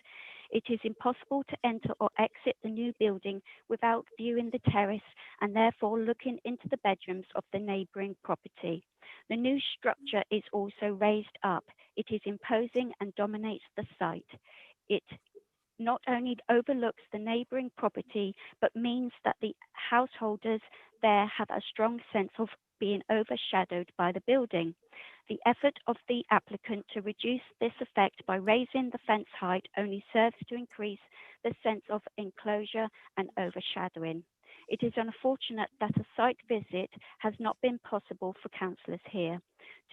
It is impossible to enter or exit the new building without viewing the terrace and therefore looking into the bedrooms of the neighbouring property. The new structure is also raised up. It is imposing and dominates the site. It not only overlooks the neighbouring property, but means that the householders there have a strong sense of being overshadowed by the building. The effort of the applicant to reduce this effect by raising the fence height only serves to increase the sense of enclosure and overshadowing. It is unfortunate that a site visit has not been possible for councillors here.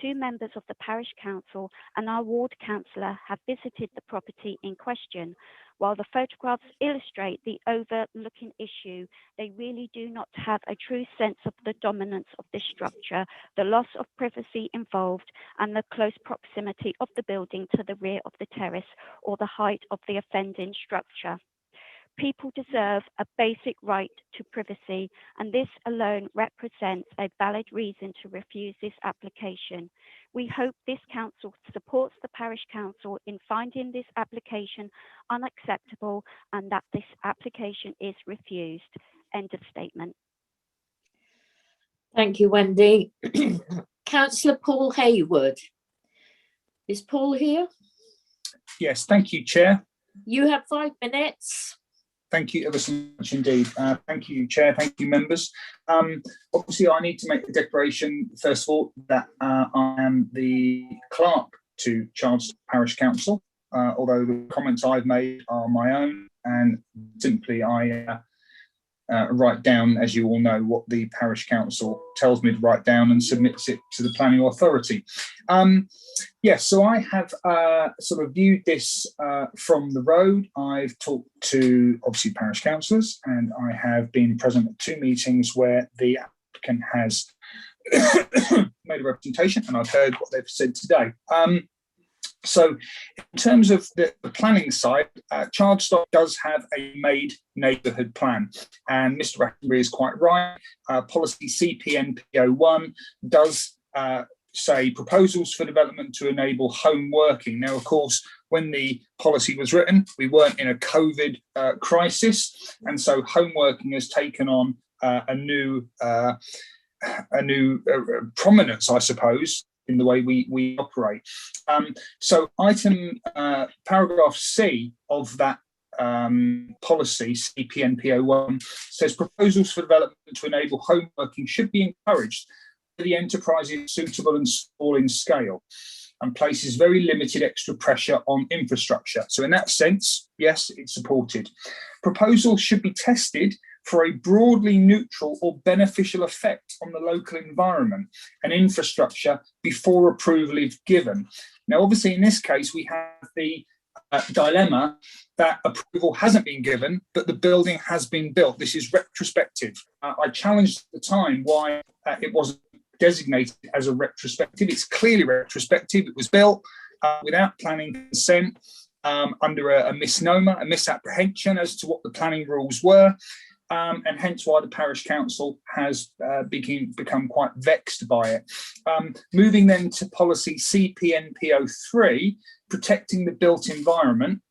2 members of the parish council and our ward councillor have visited the property in question. While the photographs illustrate the overlooking issue, they really do not have a true sense of the dominance of the structure, the loss of privacy involved, and the close proximity of the building to the rear of the terrace or the height of the offending structure. People deserve a basic right to privacy, and this alone represents a valid reason to refuse this application. We hope this council supports the parish council in finding this application unacceptable and that this application is refused. End of statement. Thank you, Wendy. Councillor Paul Haywood. Is Paul here? Yes, thank you, Chair. You have 5 minutes. Thank you ever so much indeed. Thank you, Chair. Thank you, members. Obviously, I need to make the declaration, first of all, that I am the clerk to Chardstock Parish Council, although the comments I've made are my own, and simply I write down, as you all know, what the Parish Council tells me to write down and submits it to the Planning Authority. Yes, so I have sort of viewed this from the road. I've talked to, obviously, parish councillors, and I have been present at 2 meetings where the applicant has made a representation, and I've heard what they've said today. So in terms of the planning side, Chardstock does have a made neighbourhood plan, and Mr. Rattenbury is quite right. Policy CPNP01 does say proposals for development to enable home working. Now, of course, when the policy was written, we weren't in a COVID crisis, and so home working has taken on a new prominence, I suppose, in the way we operate. So item paragraph C of that policy, CPNP01, says proposals for development to enable home working should be encouraged where the enterprise is suitable and small in scale and places very limited extra pressure on infrastructure. So in that sense, yes, it's supported. Proposals should be tested for a broadly neutral or beneficial effect on the local environment and infrastructure before approval is given. Now, obviously, in this case, we have the dilemma that approval hasn't been given, but the building has been built. This is retrospective. I challenged at the time why it wasn't designated as a retrospective. It's clearly retrospective. It was built without planning consent, under a misnomer, a misapprehension as to what the planning rules were, and hence why the parish council has become quite vexed by it. Moving then to policy CPNP03, protecting the built environment.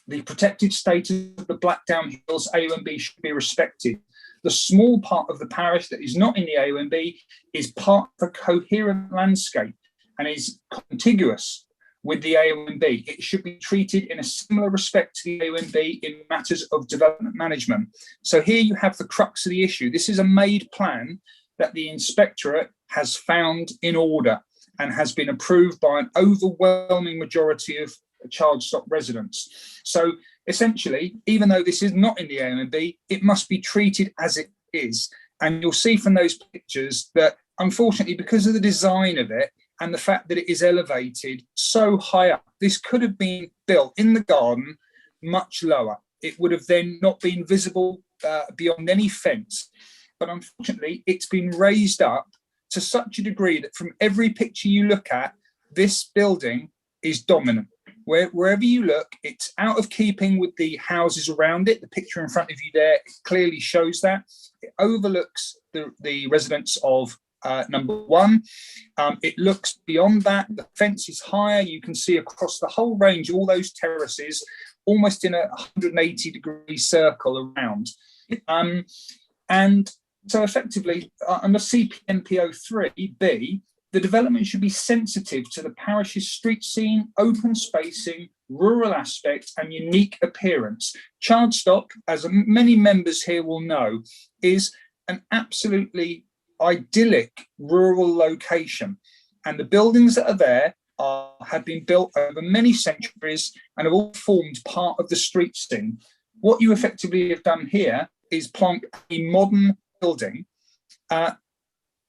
The protected status of the Blackdown Hills AONB should be respected. The small part of the parish that is not in the AONB is part of a coherent landscape and is contiguous with the AONB. It should be treated in a similar respect to the AONB in matters of development management. So here you have the crux of the issue. This is a made plan that the inspectorate has found in order and has been approved by an overwhelming majority of child stock residents. So essentially, even though this is not in the AONB, it must be treated as it is. And you'll see from those pictures that, unfortunately, because of the design of it and the fact that it is elevated so high up, this could have been built in the garden much lower. It would have then not been visible beyond any fence. But unfortunately, it's been raised up to such a degree that from every picture you look at, this building is dominant. Wherever you look, it's out of keeping with the houses around it. The picture in front of you there clearly shows that. It overlooks the residence of number one. It looks beyond that. The fence is higher. You can see across the whole range, all those terraces, almost in a 180-degree circle around. And so effectively, under CPNP03B, the development should be sensitive to the parish's street scene, open spacing, rural aspect, and unique appearance. Chardstock, as many members here will know, is an absolutely idyllic rural location. And the buildings that are there have been built over many centuries and have all formed part of the street scene. What you effectively have done here is plonk a modern building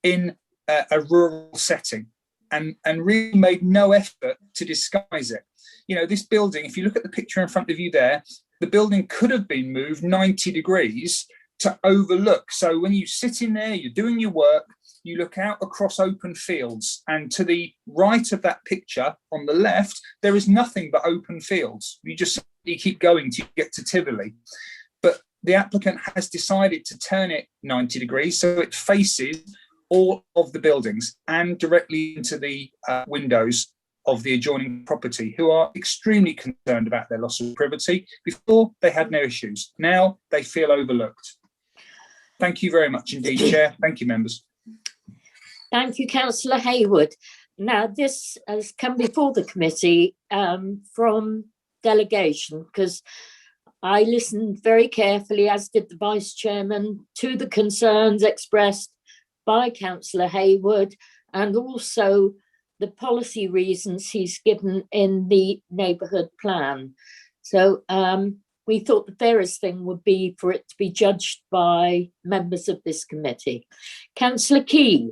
in a rural setting and really made no effort to disguise it. You know, this building, if you look at the picture in front of you there, the building could have been moved 90 degrees to overlook. So when you sit in there, you're doing your work, you look out across open fields, and to the right of that picture on the left, there is nothing but open fields. You keep going till you get to Tivoli. But the applicant has decided to turn it 90 degrees so it faces all of the buildings and directly into the windows of the adjoining property, who are extremely concerned about their loss of privacy. Before, they had no issues. Now they feel overlooked. Thank you very much indeed, Chair. Thank you, members. Thank you, Councillor Hewitt. Now, this has come before the committee from delegation, because I listened very carefully, as did the Vice Chairman, to the concerns expressed by Councillor Hewitt, and also the policy reasons he's given in the neighbourhood plan. So we thought the fairest thing would be for it to be judged by members of this committee. Councillor Key.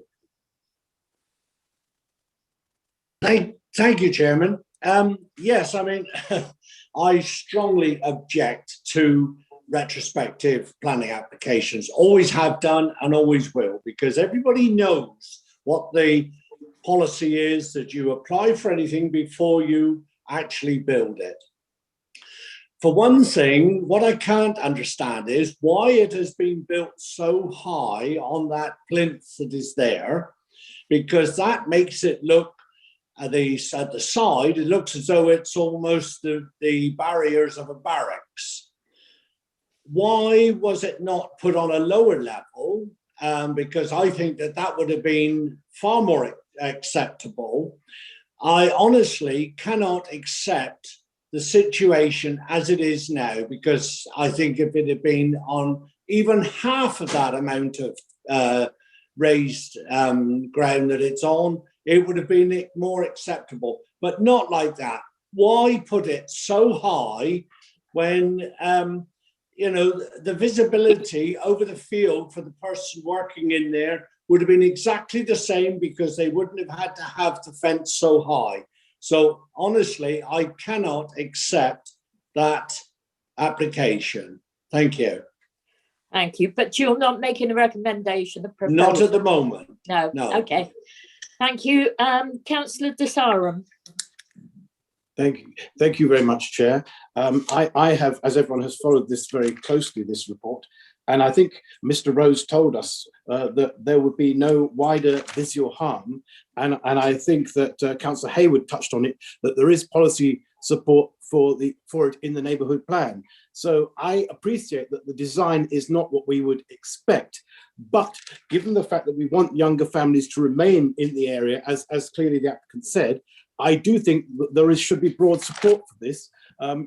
Thank you, Chairman. Yes, I mean, I strongly object to retrospective planning applications, always have done and always will, because everybody knows what the policy is, that you apply for anything before you actually build it. For one thing, what I can't understand is why it has been built so high on that plinth that is there, because that makes it look at the side, it looks as though it's almost the barriers of a barracks. Why was it not put on a lower level? Because I think that would have been far more acceptable. I honestly cannot accept the situation as it is now, because I think if it had been on even half of that amount of raised ground that it's on, it would have been more acceptable, but not like that. Why put it so high when, you know, the visibility over the field for the person working in there would have been exactly the same, because they wouldn't have had to have the fence so high. So honestly, I cannot accept that application. Thank you. Thank you, but you're not making a recommendation of proposal? Not at the moment. No. No. Okay. Thank you. Councillor Desarum. Thank you very much, Chair. I have, as everyone has followed this very closely, this report, and I think Mr. Rose told us that there would be no wider visual harm, and I think that Councillor Hewitt touched on it, that there is policy support for it in the neighbourhood plan. So I appreciate that the design is not what we would expect, but given the fact that we want younger families to remain in the area, as clearly the applicant said, I do think that there should be broad support for this.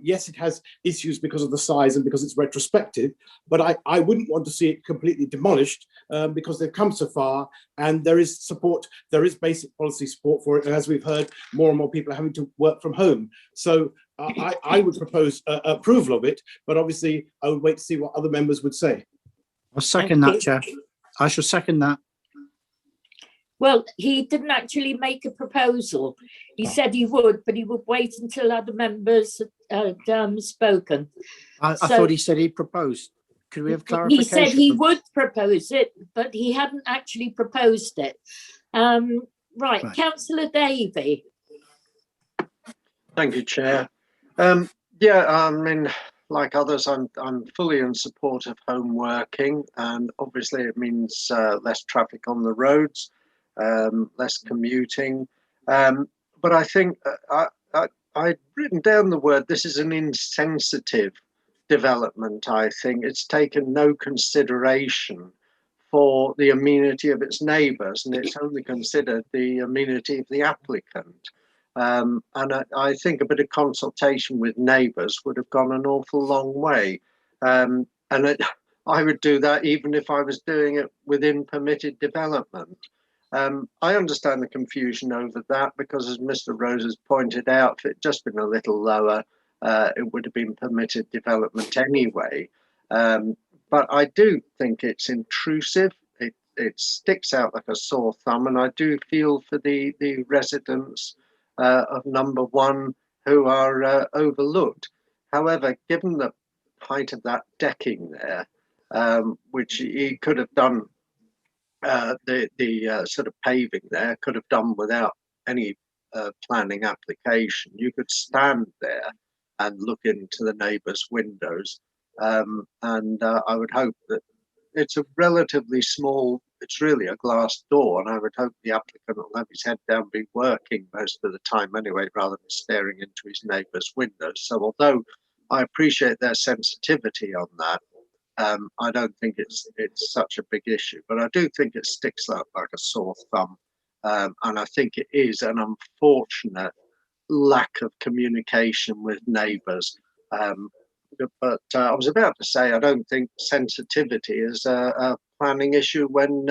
Yes, it has issues because of the size and because it's retrospective, but I wouldn't want to see it completely demolished because they've come so far, and there is support, there is basic policy support for it. And as we've heard, more and more people are having to work from home. So I would propose approval of it, but obviously I would wait to see what other members would say. I'll second that, Chair. I shall second that. Well, he didn't actually make a proposal. He said he would, but he would wait until other members had spoken. I thought he said he proposed. Could we have clarification? He said he would propose it, but he hadn't actually proposed it. Right. Councillor Davey. Thank you, Chair. Yeah, I mean, like others, I'm fully in support of home working, and obviously it means less traffic on the roads, less commuting. But I think I'd written down the word, this is an insensitive development. I think it's taken no consideration for the amenity of its neighbours, and it's only considered the amenity of the applicant. And I think a bit of consultation with neighbours would have gone an awful long way. And I would do that even if I was doing it within permitted development. I understand the confusion over that, because as Mr. Rose has pointed out, if it just been a little lower, it would have been permitted development anyway. But I do think it's intrusive. It sticks out like a sore thumb, and I do feel for the residents of number 1 who are overlooked. However, given the height of that decking there, which he could have done, the sort of paving there could have done without any planning application. You could stand there and look into the neighbours' windows, and I would hope that it's a relatively small, it's really a glass door, and I would hope the applicant will have his head down, be working most of the time anyway, rather than staring into his neighbour's windows. So although I appreciate their sensitivity on that, I don't think it's such a big issue, but I do think it sticks out like a sore thumb, and I think it is an unfortunate lack of communication with neighbours. But I was about to say, I don't think sensitivity is a planning issue when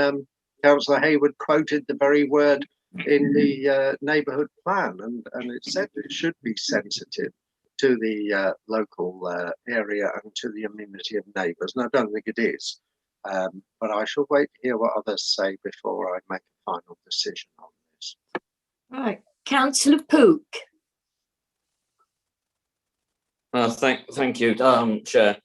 Councillor Hewitt quoted the very word in the neighbourhood plan, and it said it should be sensitive to the local area and to the amenity of neighbours, and I don't think it is. But I shall wait to hear what others say before I make a final decision on this. Right, Councillor Pook. Thank you, Chair.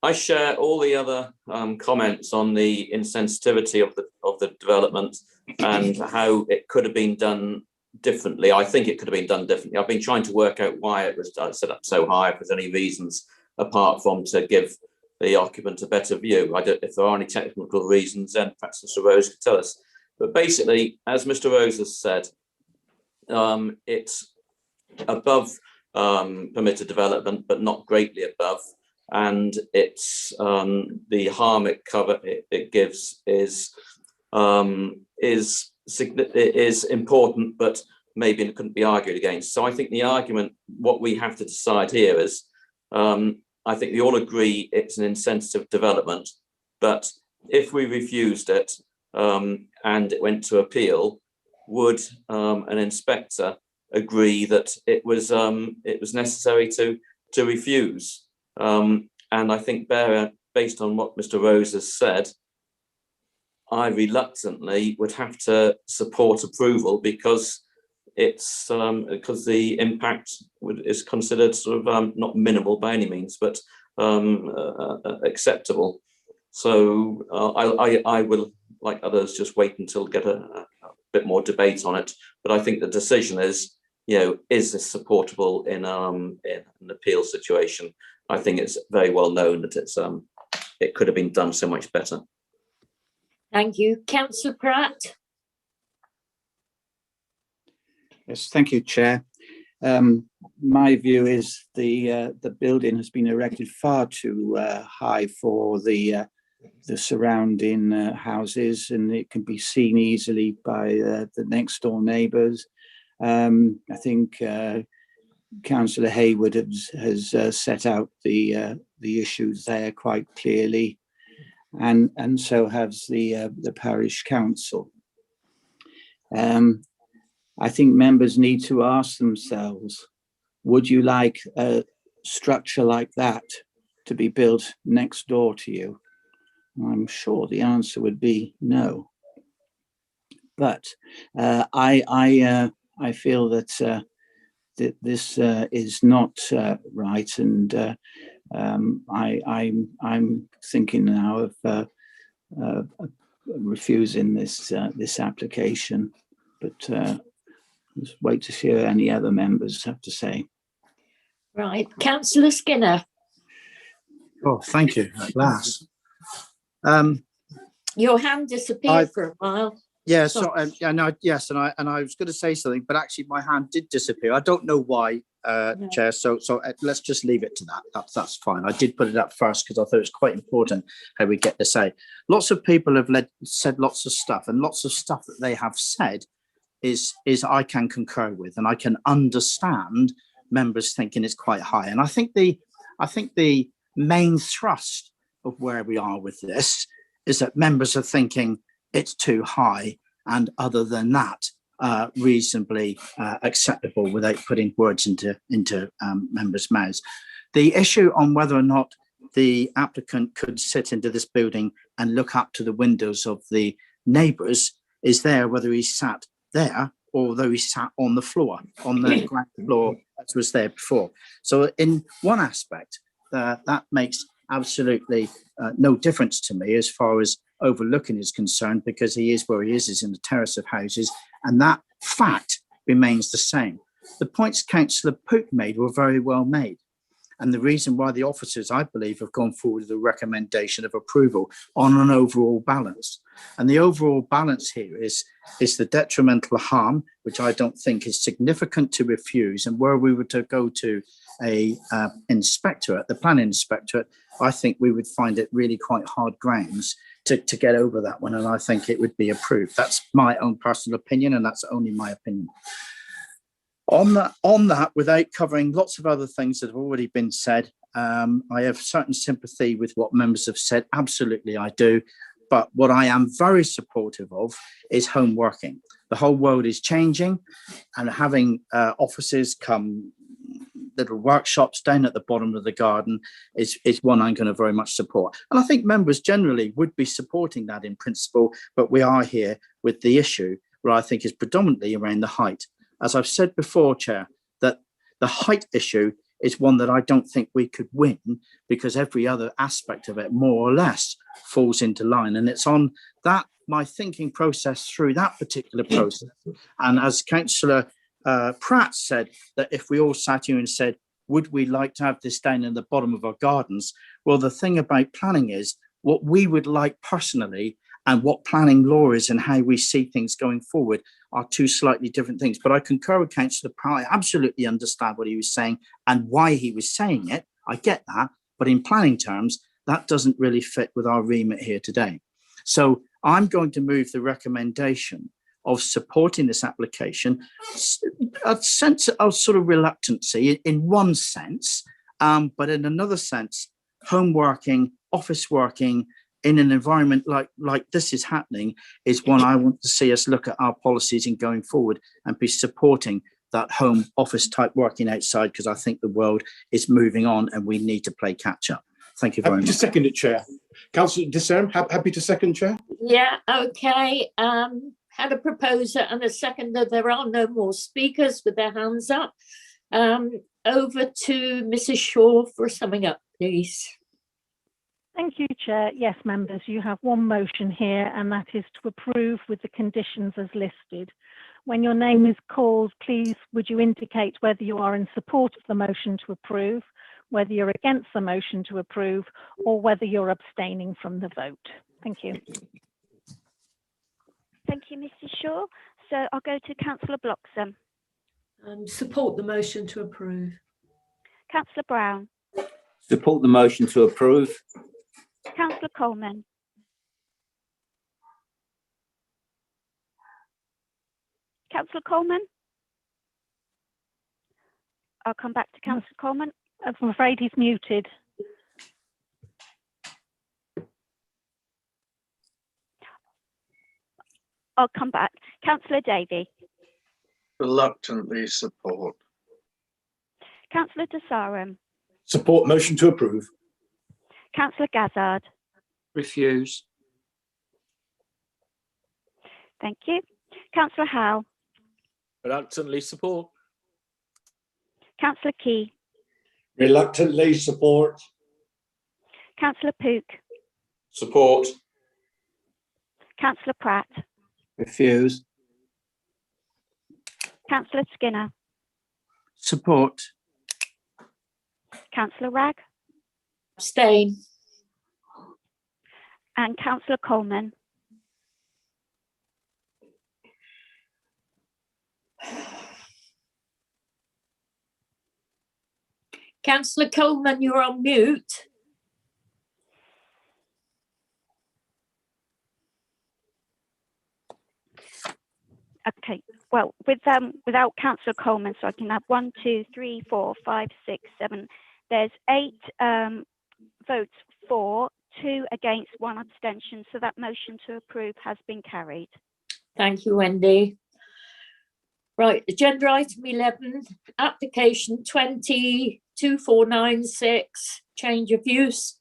I share all the other comments on the insensitivity of the development and how it could have been done differently. I think it could have been done differently. I've been trying to work out why it was set up so high, if there's any reasons apart from to give the occupant a better view. If there are any technical reasons, then perhaps Mr. Rose could tell us. But basically, as Mr. Rose has said, it's above permitted development, but not greatly above. And it's the harm it gives is is important, but maybe it couldn't be argued against. So I think the argument, what we have to decide here is, I think we all agree it's an insensitive development, but if we refused it and it went to appeal, would an inspector agree that it was necessary to refuse? And I think based on what Mr. Rose has said, I reluctantly would have to support approval because it's because the impact is considered sort of not minimal by any means, but acceptable. So I will, like others, just wait until get a bit more debate on it. But I think the decision is, is this supportable in an appeal situation? I think it's very well known that it could have been done so much better. Thank you. Councillor Pratt. Yes, thank you, Chair. My view is the building has been erected far too high for the surrounding houses, and it can be seen easily by the next door neighbours. I think Councillor Hewitt has set out the issues there quite clearly, and so has the parish council. I think members need to ask themselves, would you like a structure like that to be built next door to you? I'm sure the answer would be no. But I feel that this is not right, and I'm thinking now of refusing this application. But let's wait to see what any other members have to say. Right, Councillor Skinner. Oh, thank you. At last. Your hand disappeared for a while. Yeah, so yes, and I was going to say something, but actually my hand did disappear. I don't know why, No. Chair. So let's just leave it to that. That's fine. I did put it up first because I thought it was quite important how we get to say. Lots of people have said lots of stuff, and lots of stuff that they have said is I can concur with, and I can understand members thinking it's quite high. And I think the main thrust of where we are with this is that members are thinking it's too high, and other than that, reasonably acceptable without putting words into members' mouths. The issue on whether or not the applicant could sit into this building and look up to the windows of the neighbours is there, whether he sat there or whether he sat on the floor, on the ground floor as was there before. So in one aspect, that makes absolutely no difference to me as far as overlooking is concerned, because he is where he is in the terrace of houses, and that fact remains the same. The points Councillor Pook made were very well made, and the reason why the officers, I believe, have gone forward with a recommendation of approval on an overall balance. And the overall balance here is the detrimental harm, which I don't think is significant to refuse, and where we were to go to a inspectorate, the planning inspectorate, I think we would find it really quite hard grounds to get over that one, and I think it would be approved. That's my own personal opinion, and that's only my opinion. On that, without covering lots of other things that have already been said, I have certain sympathy with what members have said. Absolutely, I do. But what I am very supportive of is home working. The whole world is changing, and having offices come little workshops down at the bottom of the garden is one I'm going to very much support. And I think members generally would be supporting that in principle, but we are here with the issue where I think is predominantly around the height. As I've said before, Chair, that the height issue is one that I don't think we could win, because every other aspect of it more or less falls into line. And it's on that, my thinking process through that particular process. And as Councillor Pratt said, that if we all sat here and said, would we like to have this down in the bottom of our gardens? Well, the thing about planning is what we would like personally and what planning law is and how we see things going forward are two slightly different things. But I concur with Councillor Pratt. I absolutely understand what he was saying and why he was saying it. I get that. But in planning terms, that doesn't really fit with our remit here today. So I'm going to move the recommendation of supporting this application, a sense of sort of reluctancy in one sense, but in another sense, home working, office working in an environment like this is happening is one I want to see us look at our policies in going forward and be supporting that home office type working outside, because I think the world is moving on and we need to play catch up. Thank you very much. Happy to second it, Chair. Councillor Disarm, happy to second, Chair? Yeah, okay. Had a proposer and a seconder. There are no more speakers with their hands up. Over to Mrs. Shaw for summing up, please. Thank you, Chair. Yes, members, you have one motion here, and that is to approve with the conditions as listed. When your name is called, please would you indicate whether you are in support of the motion to approve, whether you're against the motion to approve, or whether you're abstaining from the vote. Thank you. Thank you, Mrs. Shaw. So I'll go to Councillor Bloxham. Support the motion to approve. Councillor Brown. Support the motion to approve. Councillor Coleman. Councillor Coleman. I'll come back to Councillor Coleman. I'm afraid he's muted. I'll come back. Councillor Davey. Reluctantly support. Councillor Desarum. Support motion to approve. Councillor Gazzard. Refuse. Thank you. Councillor Howe. Reluctantly support. Councillor Key. Reluctantly support. Councillor Pook. Support. Councillor Pratt. Refuse. Councillor Skinner. Support. Councillor Ragg. Abstain. And Councillor Coleman. Councillor Coleman, you're on mute. Okay, well, without Councillor Coleman, so I can have 1, 2, 3, 4, 5, 6, 7. There's 8 votes for, 2 against, 1 abstention. So that motion to approve has been carried. Thank you, Wendy. Right, agenda item 11, application 202496, change of use,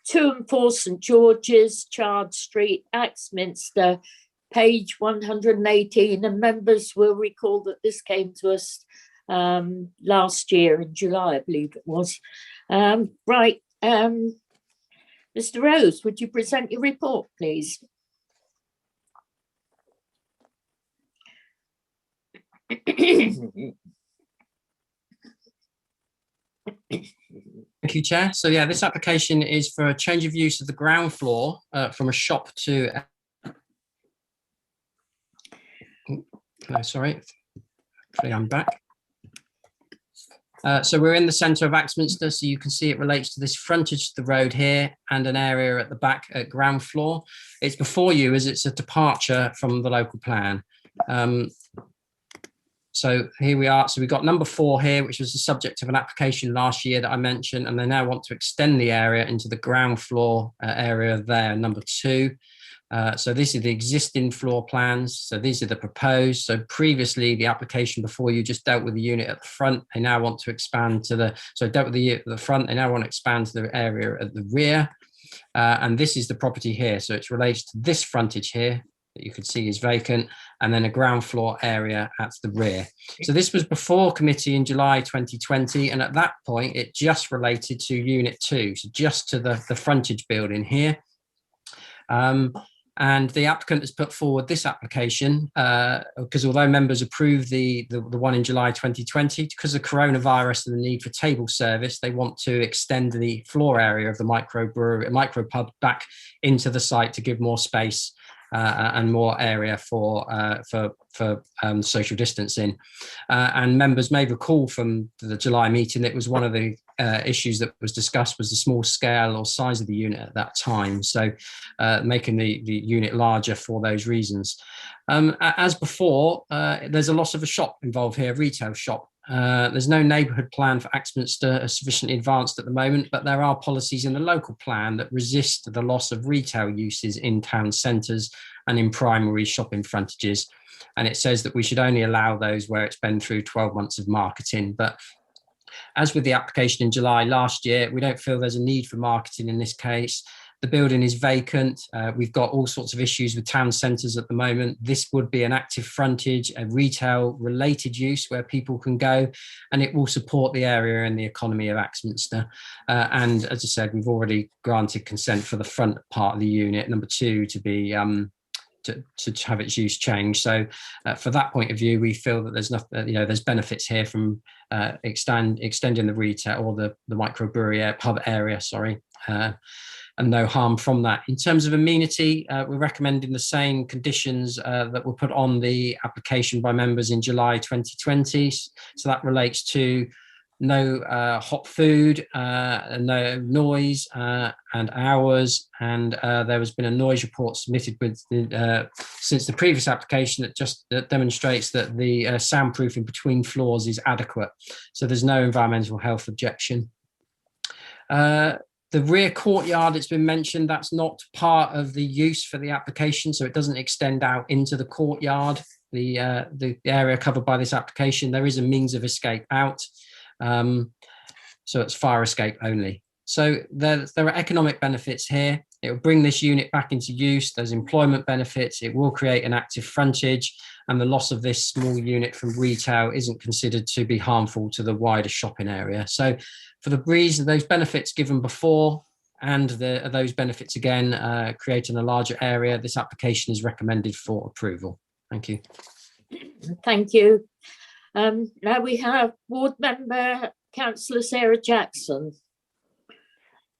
2 and 4 St George's, Chard Street, Axminster, page 118. And members will recall that this came to us last year in July, I believe it was. Right, Mr. Rose, would you present your report, please? Thank you, Chair. So yeah, this application is for a change of use of the ground floor from a shop to... No, sorry. Hopefully I'm back. So we're in the centre of Axminster, so you can see it relates to this frontage to the road here and an area at the back at ground floor. It's before you as it's a departure from the local plan. So here we are. So we've got number 4 here, which was the subject of an application last year that I mentioned, and they now want to extend the area into the ground floor area there, number 2. So this is the existing floor plans. So these are the proposed. So previously the application before you just dealt with the unit at the front. They now want to expand to the, so dealt with the front. They now want to expand to the area at the rear. And this is the property here. So it's related to this frontage here that you can see is vacant, and then a ground floor area at the rear. So this was before committee in July 2020, and at that point it just related to unit 2, so just to the frontage building here. And the applicant has put forward this application because although members approved the one in July 2020, because of coronavirus and the need for table service, they want to extend the floor area of the micro pub back into the site to give more space and more area for social distancing. And members may recall from the July meeting, it was one of the issues that was discussed was the small scale or size of the unit at that time. So making the unit larger for those reasons. As before, there's a loss of a shop involved here, a retail shop. There's no neighbourhood plan for Axminster sufficiently advanced at the moment, but there are policies in the local plan that resist the loss of retail uses in town centres and in primary shopping frontages. And it says that we should only allow those where it's been through 12 months of marketing. But as with the application in July last year, we don't feel there's a need for marketing in this case. The building is vacant. We've got all sorts of issues with town centres at the moment. This would be an active frontage, a retail related use where people can go, and it will support the area and the economy of Axminster. And as I said, we've already granted consent for the front part of the unit, number 2, to be to have its use changed. So for that point of view, we feel that there's nothing, there's benefits here from extending the retail or the microbrewery pub area, and no harm from that. In terms of amenity, we're recommending the same conditions that were put on the application by members in July 2020. So that relates to no hot food, no noise and hours, and there has been a noise report submitted with since the previous application that demonstrates that the soundproofing between floors is adequate. So there's no environmental health objection. The rear courtyard, it's been mentioned, that's not part of the use for the application, so it doesn't extend out into the courtyard, the area covered by this application. There is a means of escape out. So it's fire escape only. So there are economic benefits here. It will bring this unit back into use. There's employment benefits. It will create an active frontage, and the loss of this small unit from retail isn't considered to be harmful to the wider shopping area. So for the reason, those benefits given before and those benefits again, creating a larger area, this application is recommended for approval. Thank you. Thank you. Now we have Ward Member Councillor Sarah Jackson.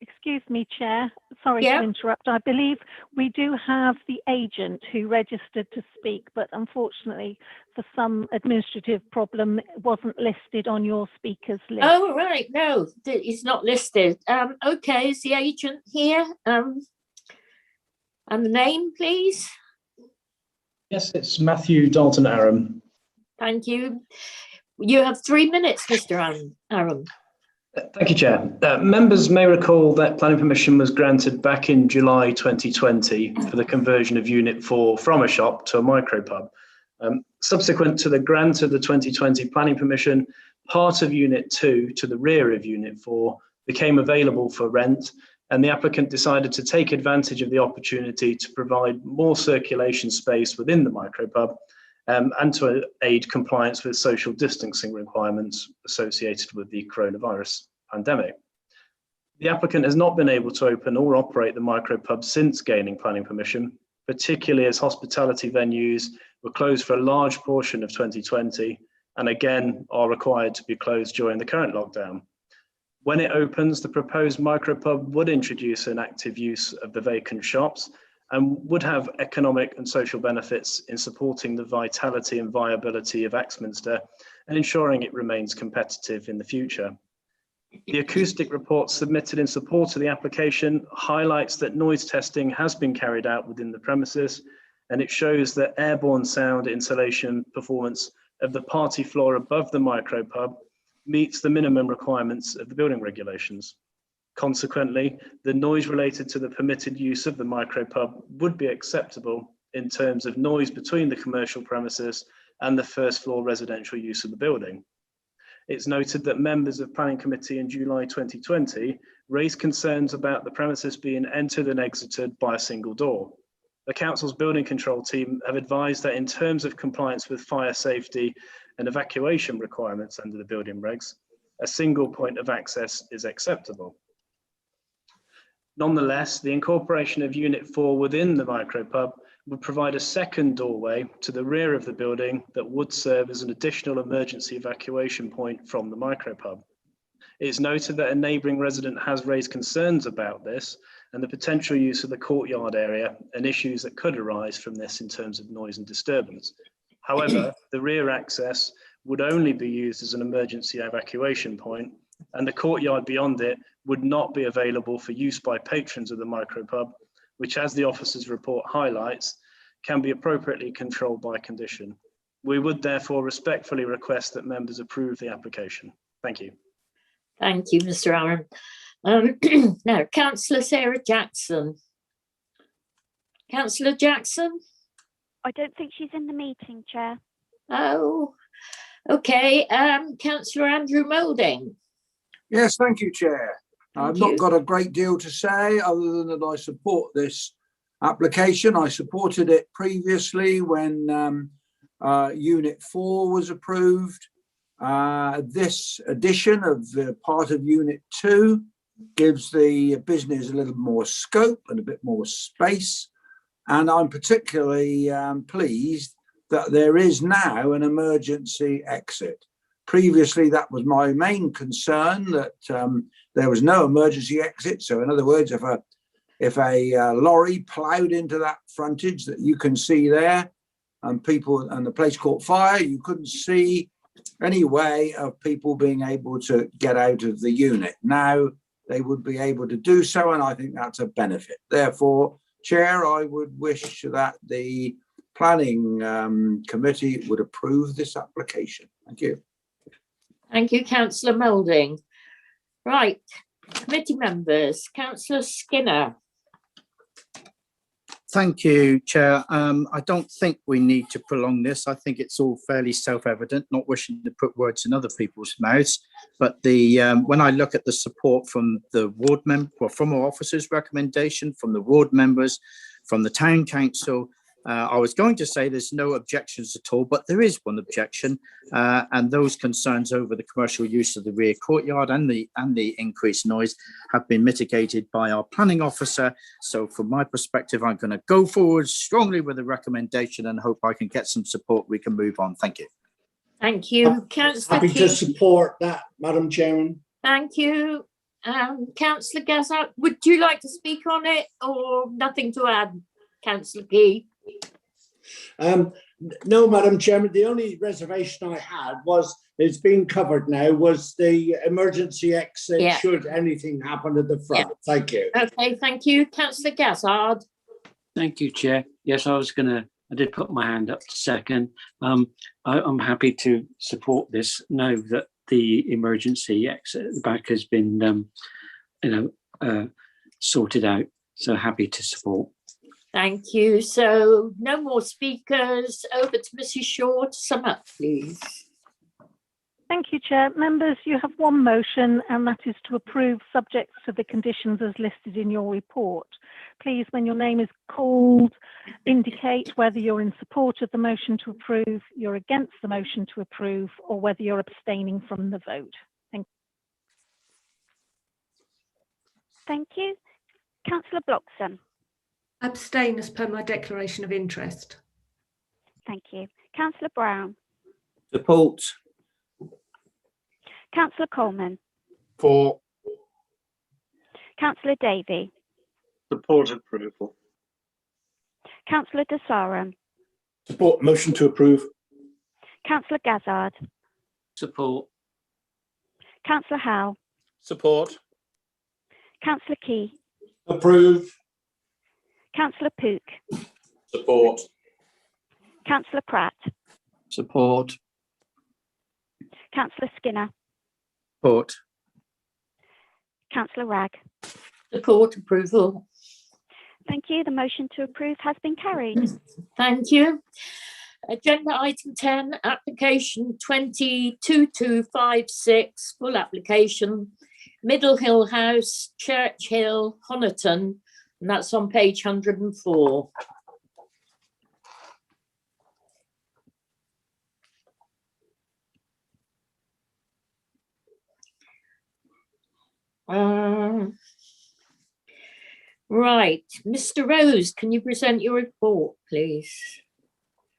Excuse me, Chair. Sorry to interrupt. I believe we do have the agent who registered to speak, but unfortunately, for some administrative problem, it wasn't listed on your speakers list. Oh, right. No, it's not listed. Okay, is the agent here? And the name, please? Yes, it's Matthew Dalton Aram. Thank you. You have 3 minutes, Mr. Aram. Thank you, Chair. Members may recall that planning permission was granted back in July 2020 for the conversion of Unit 4 from a shop to a micropub. Subsequent to the grant of the 2020 planning permission, part of Unit 2 to the rear of Unit 4 became available for rent, and the applicant decided to take advantage of the opportunity to provide more circulation space within the micropub and to aid compliance with social distancing requirements associated with the coronavirus pandemic. The applicant has not been able to open or operate the micropub since gaining planning permission, particularly as hospitality venues were closed for a large portion of 2020 and again are required to be closed during the current lockdown. When it opens, the proposed micropub would introduce an active use of the vacant shops and would have economic and social benefits in supporting the vitality and viability of Axminster and ensuring it remains competitive in the future. The acoustic report submitted in support of the application highlights that noise testing has been carried out within the premises, and it shows that airborne sound insulation performance of the party floor above the micropub meets the minimum requirements of the building regulations. Consequently, the noise related to the permitted use of the micropub would be acceptable in terms of noise between the commercial premises and the first floor residential use of the building. It's noted that members of Planning Committee in July 2020 raised concerns about the premises being entered and exited by a single door. The Council's building control team have advised that in terms of compliance with fire safety and evacuation requirements under the building regs, a single point of access is acceptable. Nonetheless, the incorporation of Unit 4 within the micropub would provide a second doorway to the rear of the building that would serve as an additional emergency evacuation point from the micropub. It is noted that a neighbouring resident has raised concerns about this and the potential use of the courtyard area and issues that could arise from this in terms of noise and disturbance. However, the rear access would only be used as an emergency evacuation point and the courtyard beyond it would not be available for use by patrons of the micropub, which, as the officer's report highlights, can be appropriately controlled by condition. We would therefore respectfully request that members approve the application. Thank you. Thank you, Mr. Aaron. Now, Councillor Sarah Jackson. Councillor Jackson? I don't think she's in the meeting, Chair. Oh, okay. Councillor Andrew Moulding. Yes, thank you, Chair. I've Thank not you. got a great deal to say other than that I support this application. I supported it previously when Unit 4 was approved. This addition of the part of Unit 2 gives the business a little more scope and a bit more space. And I'm particularly pleased that there is now an emergency exit. Previously, that was my main concern, that there was no emergency exit. So in other words, if a lorry ploughed into that frontage that you can see there, and the place caught fire, you couldn't see any way of people being able to get out of the unit. Now they would be able to do so, and I think that's a benefit. Therefore, Chair, I would wish that the planning committee would approve this application. Thank you. Thank you, Councillor Moulding. Right, committee members, Councillor Skinner. Thank you, Chair. I don't think we need to prolong this. I think it's all fairly self-evident, not wishing to put words in other people's mouths. But when I look at the support from the ward member, well, from our officers' recommendation, from the ward members, from the town council, I was going to say there's no objections at all, but there is one objection, and those concerns over the commercial use of the rear courtyard and the increased noise have been mitigated by our planning officer. So from my perspective, I'm going to go forward strongly with the recommendation and hope I can get some support. We can move on. Thank you. Thank you, Councillor Happy to Key. support that, Madam Chairman. Thank you. Councillor Gazzard, would you like to speak on it or nothing to add, Councillor Key? No, Madam Chairman, the only reservation I had was, it's been covered now, was the emergency exit should anything happen at the front. Thank you. Okay, thank you. Councillor Gazzard. Thank you, Chair. Yes, I did put my hand up to second. I'm happy to support this. Know that the emergency exit at the back has been, sorted out. So happy to support. Thank you. So no more speakers. Over to Mrs. Shaw to sum up, please. Thank you, Chair. Members, you have one motion, and that is to approve subject to the conditions as listed in your report. Please, when your name is called, indicate whether you're in support of the motion to approve, you're against the motion to approve, or whether you're abstaining from the vote. Thank you. Councillor Bloxham. Abstain as per my declaration of interest. Thank you. Councillor Brown. Support. Councillor Coleman. For. Councillor Davey. Support approval. Councillor Desaram. Support motion to approve. Councillor Gazzard. Support. Councillor Howe. Support. Councillor Key. Approve. Councillor Pook. Support. Councillor Pratt. Support. Councillor Skinner. Support. Councillor Ragg. Support approval. Thank you. The motion to approve has been carried. Thank you. Agenda item 10, application 202256, full application, Middle Hill House, Church Hill, Honiton, and that's on page 104. Right, Mr. Rose, can you present your report, please?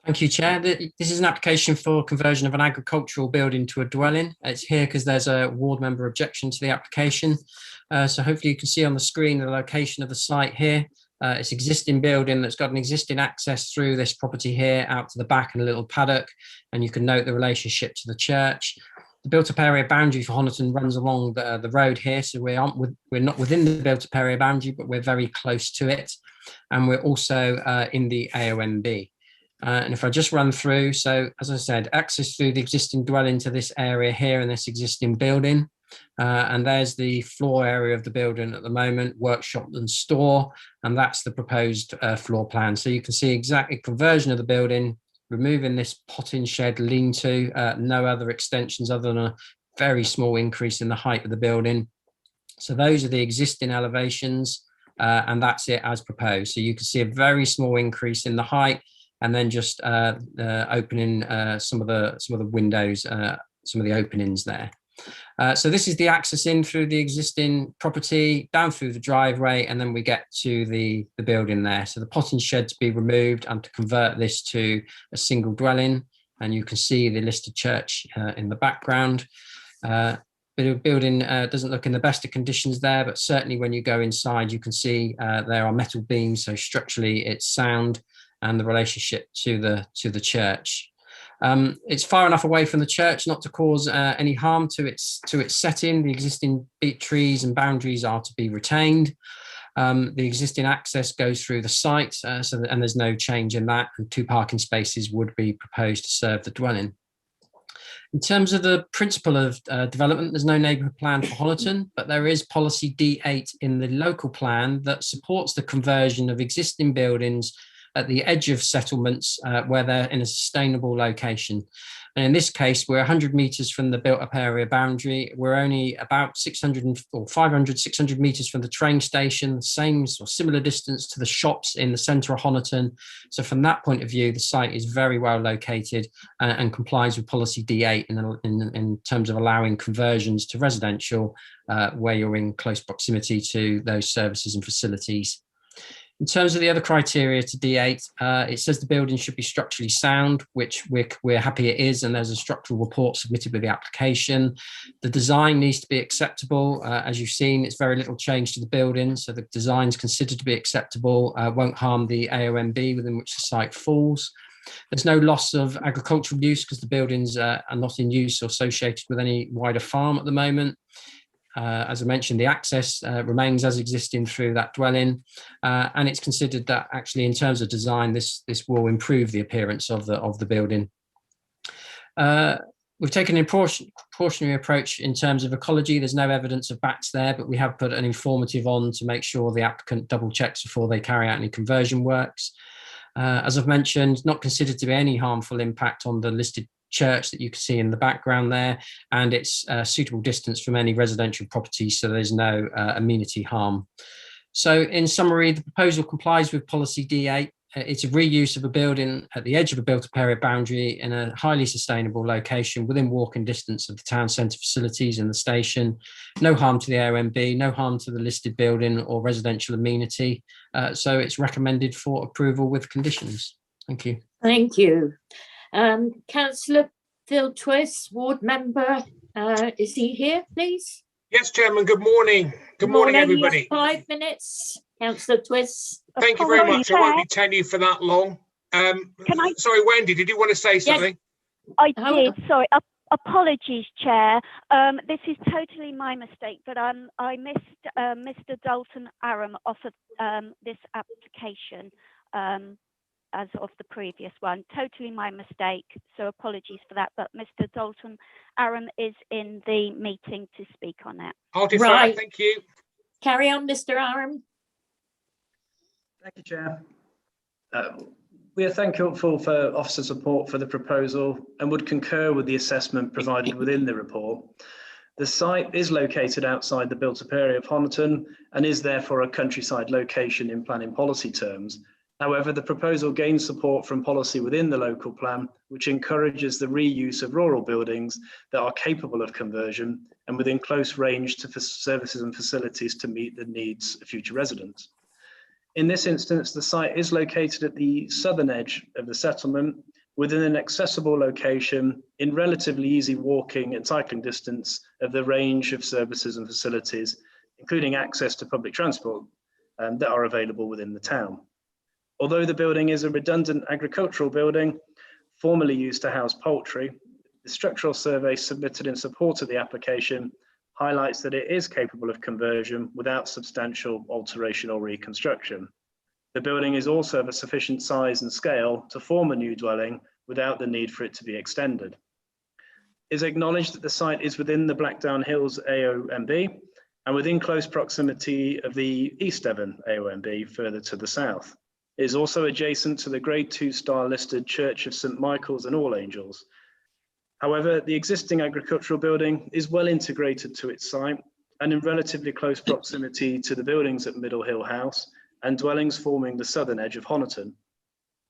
Thank you, Chair. This is an application for conversion of an agricultural building to a dwelling. It's here because there's a ward member objection to the application. So hopefully you can see on the screen the location of the site here. It's existing building that's got an existing access through this property here out to the back and a little paddock. And you can note the relationship to the church. The built-up area boundary for Honiton runs along the road here, so we're not within the built-up area boundary, but we're very close to it, and we're also in the AONB. And if I just run through, so as I said, access through the existing dwelling to this area here in this existing building. And there's the floor area of the building at the moment, workshop and store, and that's the proposed floor plan. So you can see exactly conversion of the building, removing this potting shed lean-to, no other extensions other than a very small increase in the height of the building. So those are the existing elevations, and that's it as proposed. So you can see a very small increase in the height, and then just opening some of the windows, some of the openings there. So this is the access in through the existing property, down through the driveway, and then we get to the building there. So the potting shed to be removed and to convert this to a single dwelling. And you can see the listed church in the background. The building doesn't look in the best of conditions there, but certainly when you go inside, you can see there are metal beams, so structurally it's sound, and the relationship to the church. It's far enough away from the church not to cause any harm to its setting. The existing beech trees and boundaries are to be retained. The existing access goes through the site, and there's no change in that, and 2 parking spaces would be proposed to serve the dwelling. In terms of the principle of development, there's no neighbourhood plan for Honiton, but there is policy D8 in the local plan that supports the conversion of existing buildings at the edge of settlements where they're in a sustainable location. And in this case, we're 100 metres from the built-up area boundary. We're only about 600 metres from the train station, same or similar distance to the shops in the centre of Honiton. So from that point of view, the site is very well located and complies with policy D8 in terms of allowing conversions to residential where you're in close proximity to those services and facilities. In terms of the other criteria to D8, it says the building should be structurally sound, which we're happy it is, and there's a structural report submitted with the application. The design needs to be acceptable. As you've seen, it's very little change to the building, so the design is considered to be acceptable, won't harm the AONB within which the site falls. There's no loss of agricultural use because the buildings are not in use or associated with any wider farm at the moment. As I mentioned, the access remains as existing through that dwelling, and it's considered that actually in terms of design, this will improve the appearance of the building. We've taken a precautionary approach in terms of ecology. There's no evidence of bats there, but we have put an informative on to make sure the applicant double checks before they carry out any conversion works. As I've mentioned, not considered to be any harmful impact on the listed church that you can see in the background there, and it's a suitable distance from any residential property, so there's no amenity harm. So in summary, the proposal complies with policy D8. It's a reuse of a building at the edge of a built-up area boundary in a highly sustainable location within walking distance of the town centre facilities and the station. No harm to the AONB, no harm to the listed building or residential amenity. So it's recommended for approval with conditions. Thank you. Thank you. Councillor Phil Twiss, ward member, is he here, please? Yes, Chairman, good morning. Good morning, everybody. 5 minutes, Councillor Twiss. Thank you very much. I won't be telling you for that long. Sorry, Wendy, did you want to say something? I did, sorry. Apologies, Chair. This is totally my mistake, but I missed Mr. Dalton Aram off of this application as of the previous one. Totally my mistake, so apologies for that. But Mr. Dalton Aram is in the meeting to speak on it. I'll defer, right. Thank you. Carry on, Mr. Aram. Thank you, Chair. We are thankful for officer support for the proposal and would concur with the assessment provided within the report. The site is located outside the built-up area of Honiton and is therefore a countryside location in planning policy terms. However, the proposal gains support from policy within the local plan, which encourages the reuse of rural buildings that are capable of conversion and within close range to services and facilities to meet the needs of future residents. In this instance, the site is located at the southern edge of the settlement within an accessible location in relatively easy walking and cycling distance of the range of services and facilities, including access to public transport that are available within the town. Although the building is a redundant agricultural building, formerly used to house poultry, The structural survey submitted in support of the application highlights that it is capable of conversion without substantial alteration or reconstruction. The building is also of a sufficient size and scale to form a new dwelling without the need for it to be extended. It is acknowledged that the site is within the Blackdown Hills AONB and within close proximity of the East Devon AONB further to the south. It is also adjacent to the Grade 2 star listed Church of St Michael's and All Angels. However, the existing agricultural building is well integrated to its site and in relatively close proximity to the buildings at Middle Hill House and dwellings forming the southern edge of Honiton.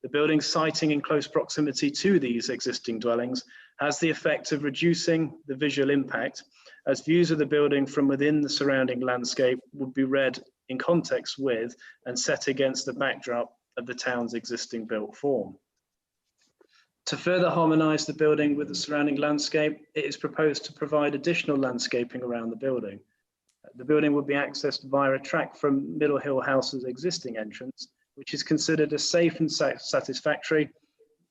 The building siting in close proximity to these existing dwellings has the effect of reducing the visual impact, as views of the building from within the surrounding landscape would be read in context with and set against the backdrop of the town's existing built form. To further harmonise the building with the surrounding landscape, it is proposed to provide additional landscaping around the building. The building would be accessed via a track from Middle Hill House's existing entrance, which is considered as safe and satisfactory,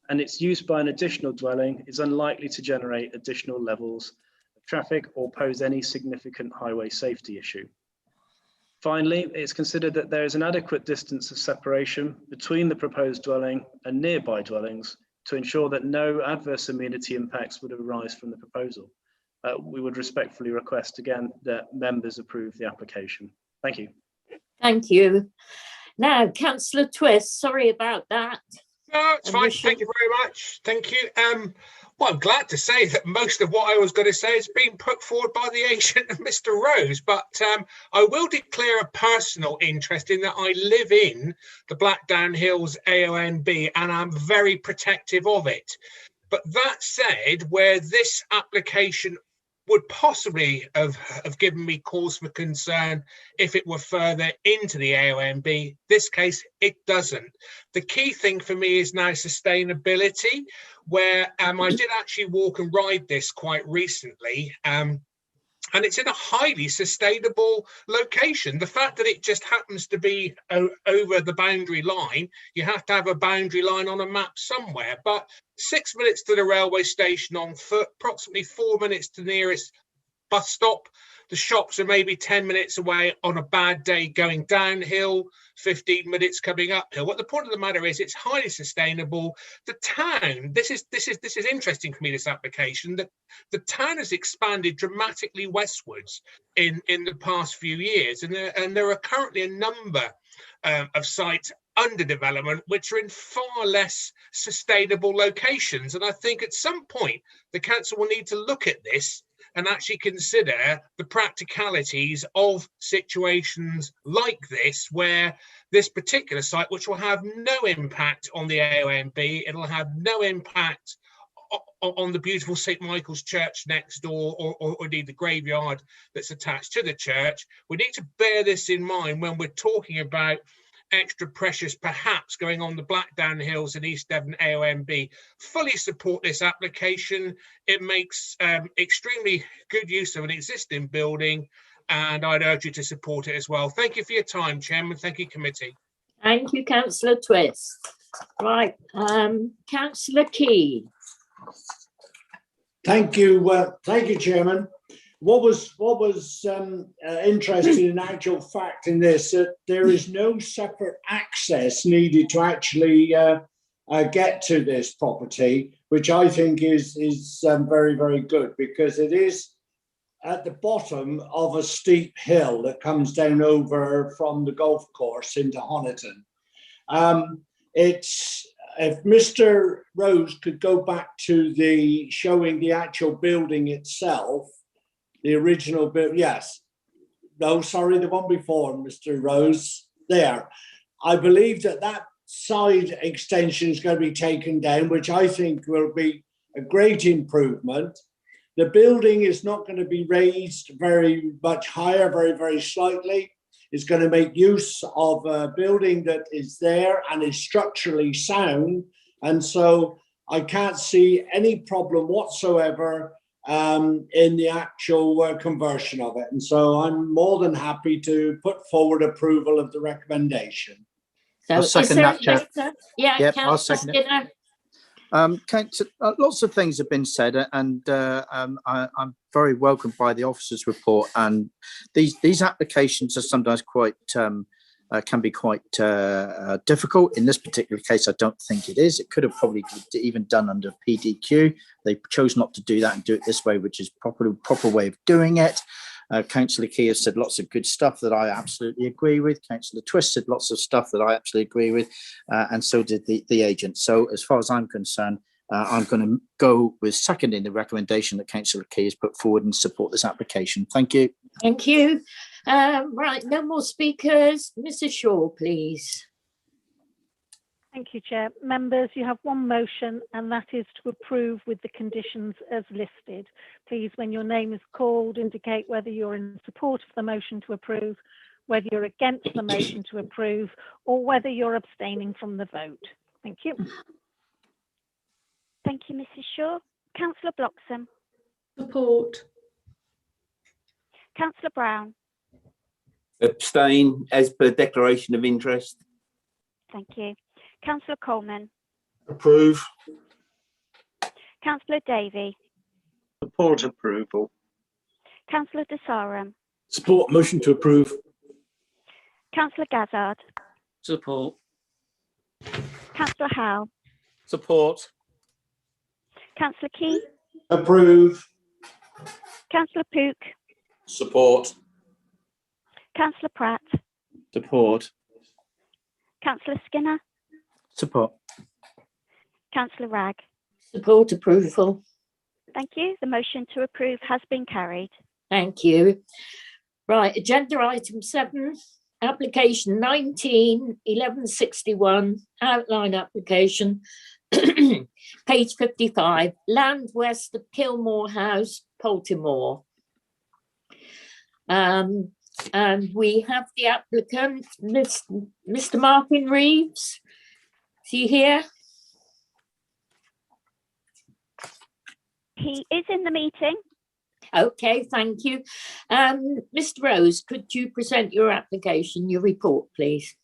and its use by an additional dwelling is unlikely to generate additional levels of traffic or pose any significant highway safety issue. Finally, it is considered that there is an adequate distance of separation between the proposed dwelling and nearby dwellings to ensure that no adverse amenity impacts would arise from the proposal. We would respectfully request again that members approve the application. Thank you. Thank you. Now, Councillor Twist, sorry about that. No, it's fine. Thank you very much. Thank you. Well, I'm glad to say that most of what I was going to say has been put forward by the agent of Mr. Rose, but I will declare a personal interest in that I live in the Blackdown Hills AONB and I'm very protective of it. But that said, where this application would possibly have given me cause for concern if it were further into the AONB. This case, it doesn't. The key thing for me is now sustainability, where I did actually walk and ride this quite recently. And it's in a highly sustainable location. The fact that it just happens to be over the boundary line, you have to have a boundary line on a map somewhere. But 6 minutes to the railway station on foot, approximately 4 minutes to the nearest bus stop. The shops are maybe 10 minutes away on a bad day going downhill, 15 minutes coming uphill. What the point of the matter is, it's highly sustainable. The town, this is interesting for me, this application, that the town has expanded dramatically westwards in the past few years. And there are currently a number of sites under development which are in far less sustainable locations. And I think at some point the council will need to look at this and actually consider the practicalities of situations like this, where this particular site, which will have no impact on the AONB, it'll have no impact on the beautiful St. Michael's Church next door, or indeed the graveyard that's attached to the church. We need to bear this in mind when we're talking about extra pressures perhaps going on the Blackdown Hills and East Devon AONB. Fully support this application. It makes extremely good use of an existing building, and I'd urge you to support it as well. Thank you for your time, Chairman. Thank you, committee. Thank you, Councillor Twist. Right, Councillor Key. Thank you, Chairman. What was interesting in actual fact in this, that there is no separate access needed to actually get to this property, which I think is very, very good, because it is at the bottom of a steep hill that comes down over from the golf course into Honiton. If Mr. Rose could go back to the showing the actual building itself, the original build, yes. No, sorry, the one before, Mr. Rose, there. I believe that side extension is going to be taken down, which I think will be a great improvement. The building is not going to be raised very much higher, very, very slightly. It's going to make use of a building that is there and is structurally sound. And so I can't see any problem whatsoever in the actual conversion of it. And so I'm more than happy to put forward approval of the recommendation. So I'll second that, Chair. Yeah, yep, Councillor Skinner. Lots of things have been said, and I'm very welcomed by the officer's report. And these applications are sometimes quite can be quite difficult. In this particular case, I don't think it is. It could have probably even done under PDQ. They chose not to do that and do it this way, which is proper way of doing it. Councillor Key has said lots of good stuff that I absolutely agree with. Councillor Twist said lots of stuff that I absolutely agree with, and so did the agent. So as far as I'm concerned, I'm going to go with seconding the recommendation that Councillor Key has put forward and support this application. Thank you. Thank you. Right, no more speakers. Mrs. Shaw, please. Thank you, Chair. Members, you have one motion, and that is to approve with the conditions as listed. Please, when your name is called, indicate whether you're in support of the motion to approve, whether you're against the motion to approve, or whether you're abstaining from the vote. Thank you. Thank you, Mrs. Shaw. Councillor Bloxham. Support. Councillor Brown. Abstain as per declaration of interest. Thank you. Councillor Coleman. Approve. Councillor Davey. Support approval. Councillor De Sarum. Support motion to approve. Councillor Gazzard. Support. Councillor Howe. Support. Councillor Key. Approve. Councillor Pook. Support. Councillor Pratt. Support. Councillor Skinner. Support. Councillor Ragg. Support approval. Thank you. The motion to approve has been carried. Thank you. Right, agenda item 7, application 19-1161, outline application, page 55, land west of Kilmore House, Baltimore. And we have the applicant, Mr. Martin Reeves. Is he here? He is in the meeting. Okay, thank you. Mr. Rose, could you present your application, your report, please?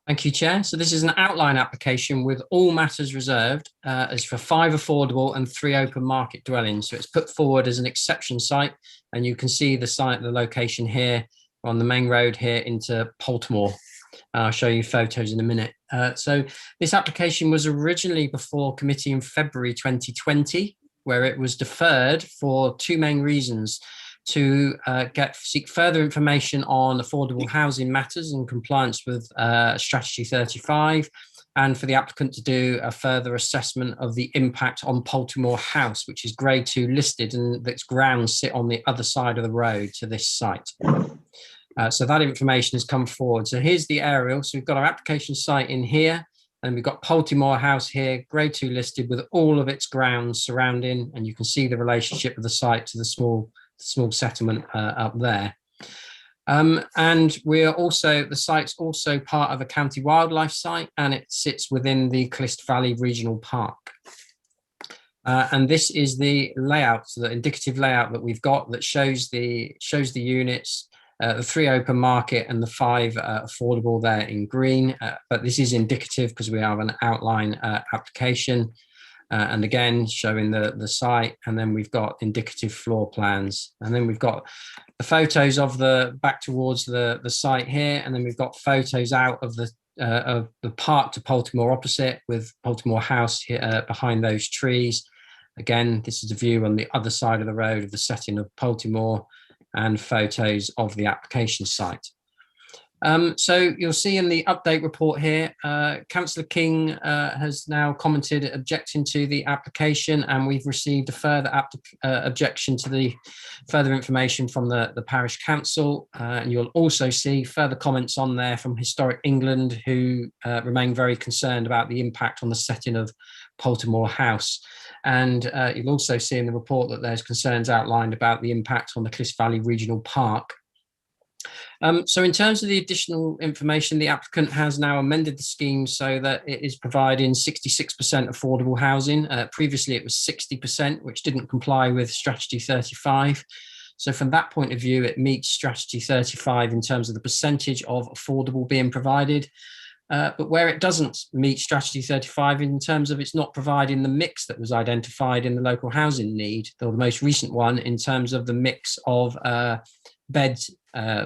Thank you, Chair. So this is an outline application with all matters reserved as for 5 affordable and 3 open market dwellings. So it's put forward as an exception site, and you can see the site, the location here on the main road here into Baltimore. I'll show you photos in a minute. So this application was originally before committee in February 2020, where it was deferred for 2 main reasons: to seek further information on affordable housing matters in compliance with Strategy 35, and for the applicant to do a further assessment of the impact on Baltimore House, which is Grade 2 listed, and its grounds sit on the other side of the road to this site. So that information has come forward. So here's the aerial. So we've got our application site in here, and we've got Baltimore House here, Grade 2 listed with all of its grounds surrounding, and you can see the relationship of the site to the small settlement up there. And we're also, the site's also part of a county wildlife site, and it sits within the Clist Valley Regional Park. And this is the layout, the indicative layout that we've got that shows the units, the 3 open market and the 5 affordable there in green. But this is indicative because we have an outline application. And again, showing the site, and then we've got indicative floor plans, and then we've got the photos of the back towards the site here, and then we've got photos out of the park to Baltimore opposite, with Baltimore House here behind those trees. Again, this is a view on the other side of the road of the setting of Baltimore, and photos of the application site. So you'll see in the update report here, Councillor King has now commented objecting to the application, and we've received a further objection to the further information from the parish council. And you'll also see further comments on there from Historic England, who remain very concerned about the impact on the setting of Baltimore House. And you'll also see in the report that there's concerns outlined about the impact on the Clist Valley Regional Park. So in terms of the additional information, the applicant has now amended the scheme so that it is providing 66% affordable housing. Previously, it was 60%, which didn't comply with Strategy 35. So from that point of view, it meets Strategy 35 in terms of the percentage of affordable being provided. But where it doesn't meet strategy 35 in terms of it's not providing the mix that was identified in the local housing need, or the most recent one in terms of the mix of beds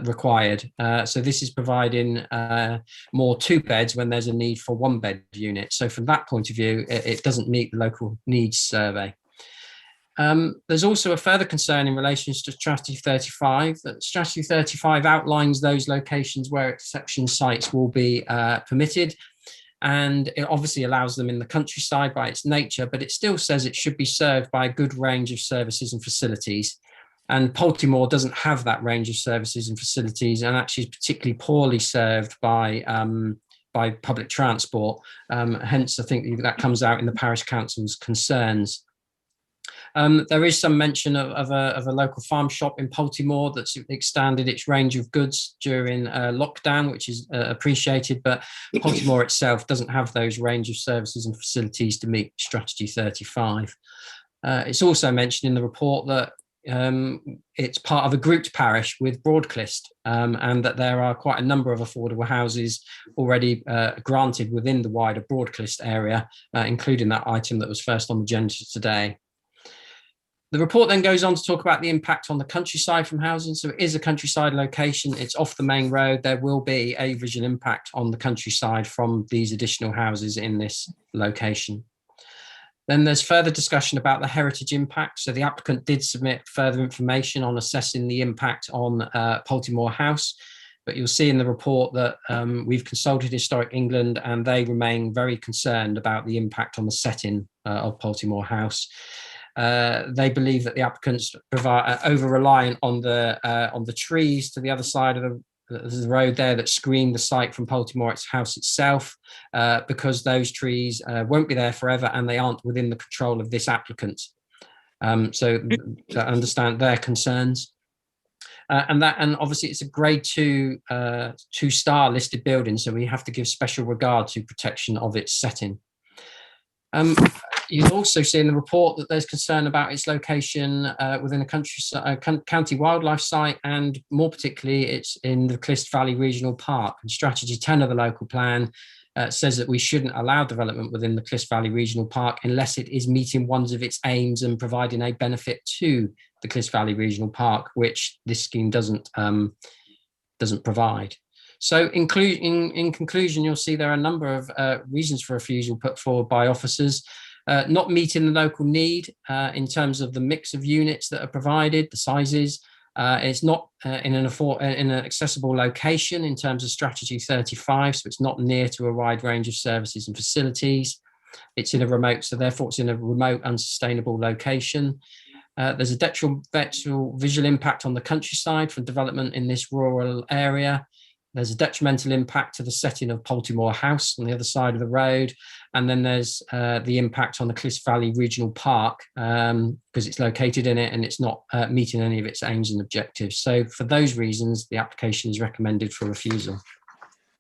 required. So this is providing more 2 beds when there's a need for 1 bed unit. So from that point of view, it doesn't meet the local needs survey. There's also a further concern in relation to strategy 35, that strategy 35 outlines those locations where exception sites will be permitted, and it obviously allows them in the countryside by its nature, but it still says it should be served by a good range of services and facilities. And Poltimore doesn't have that range of services and facilities, and actually is particularly poorly served by public transport. Hence, I think that comes out in the parish council's concerns. There is some mention of a local farm shop in Poltimore that's expanded its range of goods during lockdown, which is appreciated, but Poltimore itself doesn't have those range of services and facilities to meet strategy 35. It's also mentioned in the report that it's part of a grouped parish with Broadclist, and that there are quite a number of affordable houses already granted within the wider Broadclist area, including that item that was first on the agenda today. The report then goes on to talk about the impact on the countryside from housing. So it is a countryside location, it's off the main road. There will be a visual impact on the countryside from these additional houses in this location. Then there's further discussion about the heritage impact. So the applicant did submit further information on assessing the impact on Poltimore House, but you'll see in the report that we've consulted Historic England and they remain very concerned about the impact on the setting of Poltimore House. They believe that the applicants are over-reliant on the trees to the other side of the road there that screen the site from Poltimore House itself, because those trees won't be there forever and they aren't within the control of this applicant. So to understand their concerns. And obviously it's a grade 2 2-star listed building, so we have to give special regard to protection of its setting. You'll also see in the report that there's concern about its location within a county wildlife site, and more particularly it's in the Clist Valley Regional Park. And strategy 10 of the local plan says that we shouldn't allow development within the Clist Valley Regional Park unless it is meeting one of its aims and providing a benefit to the Clist Valley Regional Park, which this scheme doesn't provide. So in conclusion, you'll see there are a number of reasons for refusal put forward by officers. Not meeting the local need in terms of the mix of units that are provided, the sizes. It's not in an accessible location in terms of strategy 35, so it's not near to a wide range of services and facilities. It's in a remote, so therefore it's in a remote, unsustainable location. There's a detrimental visual impact on the countryside from development in this rural area. There's a detrimental impact to the setting of Poltimore House on the other side of the road. And then there's the impact on the Clist Valley Regional Park because it's located in it and it's not meeting any of its aims and objectives. So for those reasons, the application is recommended for refusal.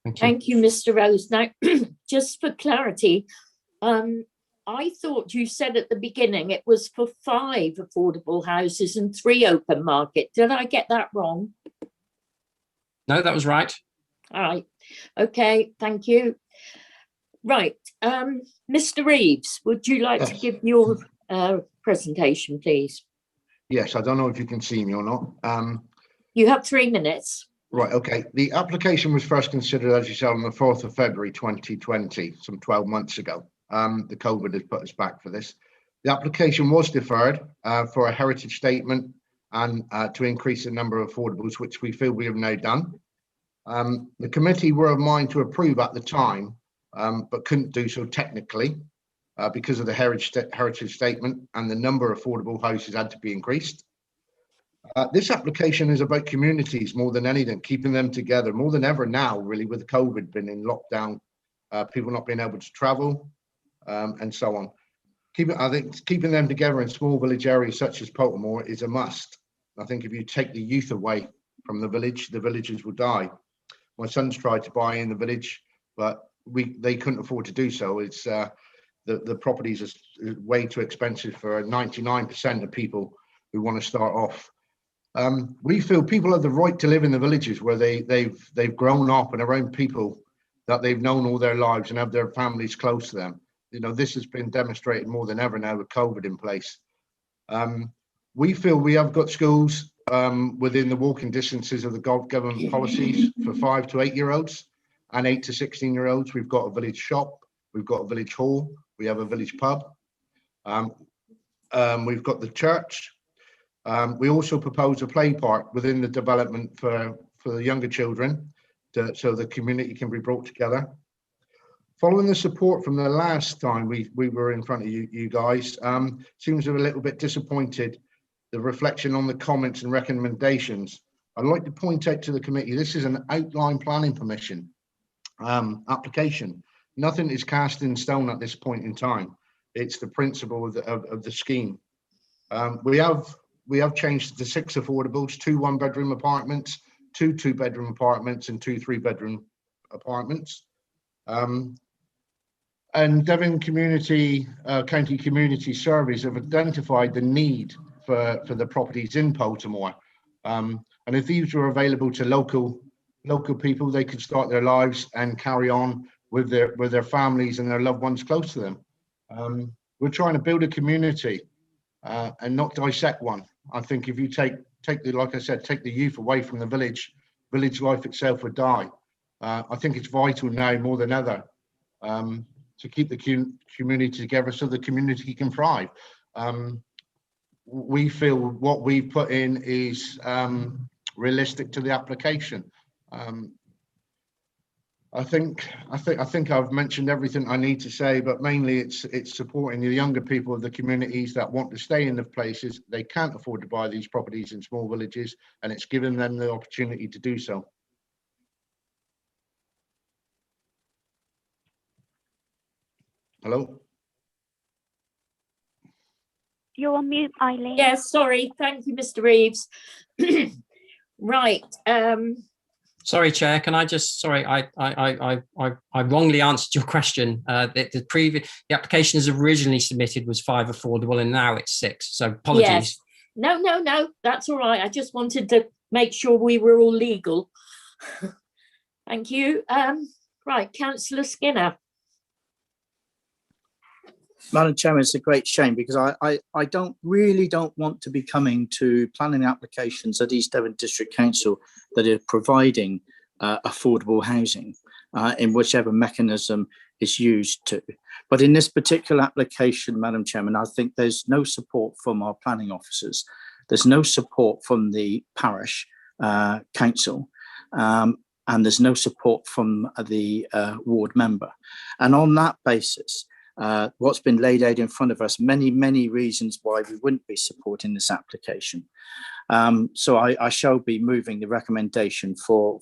Thank you. Thank you, Mr. Rose. Now, just for clarity, I thought you said at the beginning it was for 5 affordable houses and 3 open market. Did I get that wrong? No, that was right. All right. Okay, thank you. Right. Mr. Reeves, would you like to give your presentation, please? Yes, I don't know if you can see me or not. You have 3 minutes. Right, okay. The application was first considered, as you said, on the 4th of February 2020, some 12 months ago. The COVID has put us back for this. The application was deferred for a heritage statement and to increase the number of affordables, which we feel we have now done. The committee were of mind to approve at the time, but couldn't do so technically because of the heritage statement and the number of affordable houses had to be increased. This application is about communities more than anything, keeping them together more than ever now, really, with COVID being in lockdown, people not being able to travel and so on. I think keeping them together in small village areas such as Poltimore is a must. I think if you take the youth away from the villages will die. My sons tried to buy in the village, but they couldn't afford to do so. It's the properties are way too expensive for 99% of people who want to start off. We feel people have the right to live in the villages where they've grown up and around people that they've known all their lives and have their families close to them. You know, this has been demonstrated more than ever now with COVID in place. We feel we have got schools within the walking distances of the government policies for 5 to 8 year olds and 8 to 16 year olds. We've got a village shop, we've got a village hall, we have a village pub, we've got the church. We also propose a play park within the development for the younger children, so the community can be brought together. Following the support from the last time we were in front of you guys, seems a little bit disappointed, the reflection on the comments and recommendations. I'd like to point out to the committee, this is an outline planning permission application. Nothing is cast in stone at this point in time. It's the principle of the scheme. We have changed to 6 affordables, 2 1-bedroom apartments, 2 2-bedroom apartments, and 2 3-bedroom apartments. And Devon County Community Surveys have identified the need for the properties in Poltamore. And if these were available to local people, they could start their lives and carry on with their families and their loved ones close to them. We're trying to build a community and not dissect one. I think if you take the, like I said, take the youth away from the village life itself would die. I think it's vital now more than ever to keep the community together so the community can thrive. We feel what we've put in is realistic to the application. I think I've mentioned everything I need to say, but mainly it's supporting the younger people of the communities that want to stay in the places. They can't afford to buy these properties in small villages, and it's giving them the opportunity to do so. Hello? You're on mute, Eileen. Yes, sorry. Thank you, Mr. Reeves. Right. Sorry, Chair. Can I just? Sorry, I wrongly answered your question. The application as originally submitted was 5 affordable, and now it's 6. So apologies. Yes. No. That's all right. I just wanted to make sure we were all legal. Thank you. Right, Councillor Skinner. Madam Chairman, it's a great shame because I really don't want to be coming to planning applications at East Devon District Council that are providing affordable housing in whichever mechanism is used to. But in this particular application, Madam Chairman, I think there's no support from our planning officers. There's no support from the parish council. And there's no support from the ward member. And on that basis, what's been laid out in front of us, many reasons why we wouldn't be supporting this application. So I shall be moving the recommendation for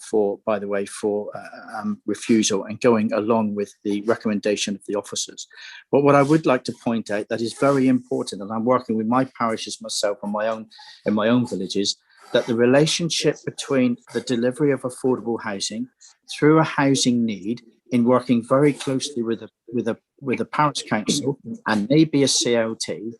refusal and going along with the recommendation of the officers. But what I would like to point out that is very important, and I'm working with my parishes myself and in my own villages, that the relationship between the delivery of affordable housing through a housing need in working very closely with a parish council and maybe a CLT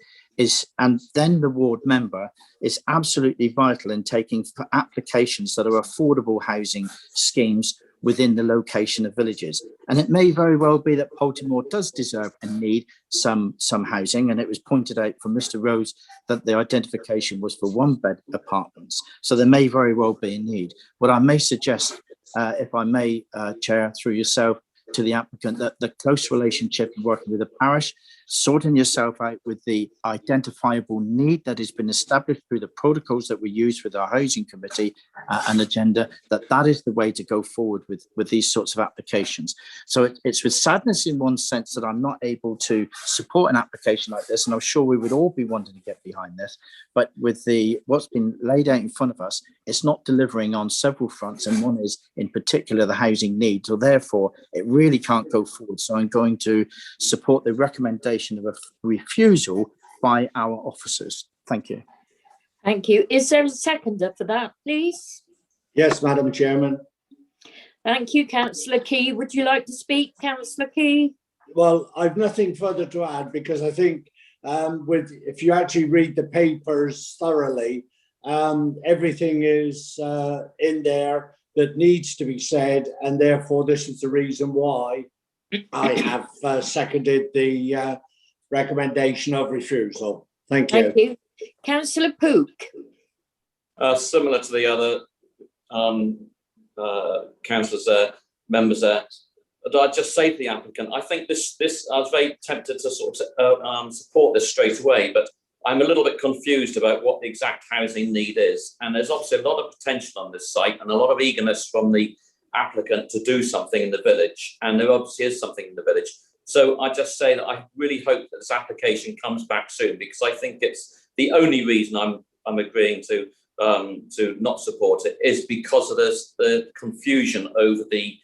and then the ward member is absolutely vital in taking applications that are affordable housing schemes within the location of villages. And it may very well be that Poltamore does deserve and need some housing. And it was pointed out from Mr. Rose that the identification was for 1-bed apartments. So there may very well be a need. What I may suggest, if I may, Chair, through yourself, to the applicant, that the close relationship of working with the parish, sorting yourself out with the identifiable need that has been established through the protocols that we use with our housing committee and agenda, that is the way to go forward with these sorts of applications. So it's with sadness in one sense that I'm not able to support an application like this, and I'm sure we would all be wanting to get behind this, but with what's been laid out in front of us, it's not delivering on several fronts, and one is in particular the housing need. So therefore it really can't go forward. So I'm going to support the recommendation of a refusal by our officers. Thank you. Thank you. Is there a seconder for that, please? Yes, Madam Chairman. Thank you, Councillor Key. Would you like to speak, Councillor Key? Well, I've nothing further to add because I think if you actually read the papers thoroughly, everything is in there. that needs to be said, and therefore this is the reason why I have seconded the recommendation of refusal. Thank you. Thank you. Councillor Pook. Similar to the other councillors there, members there, but I'd just say to the applicant, I think this I was very tempted to sort of support this straight away, but I'm a little bit confused about what the exact housing need is. And there's obviously a lot of potential on this site and a lot of eagerness from the applicant to do something in the village. And there obviously is something in the village. So I just say that I really hope that this application comes back soon, because I think it's the only reason I'm agreeing to not support it is because of the confusion over the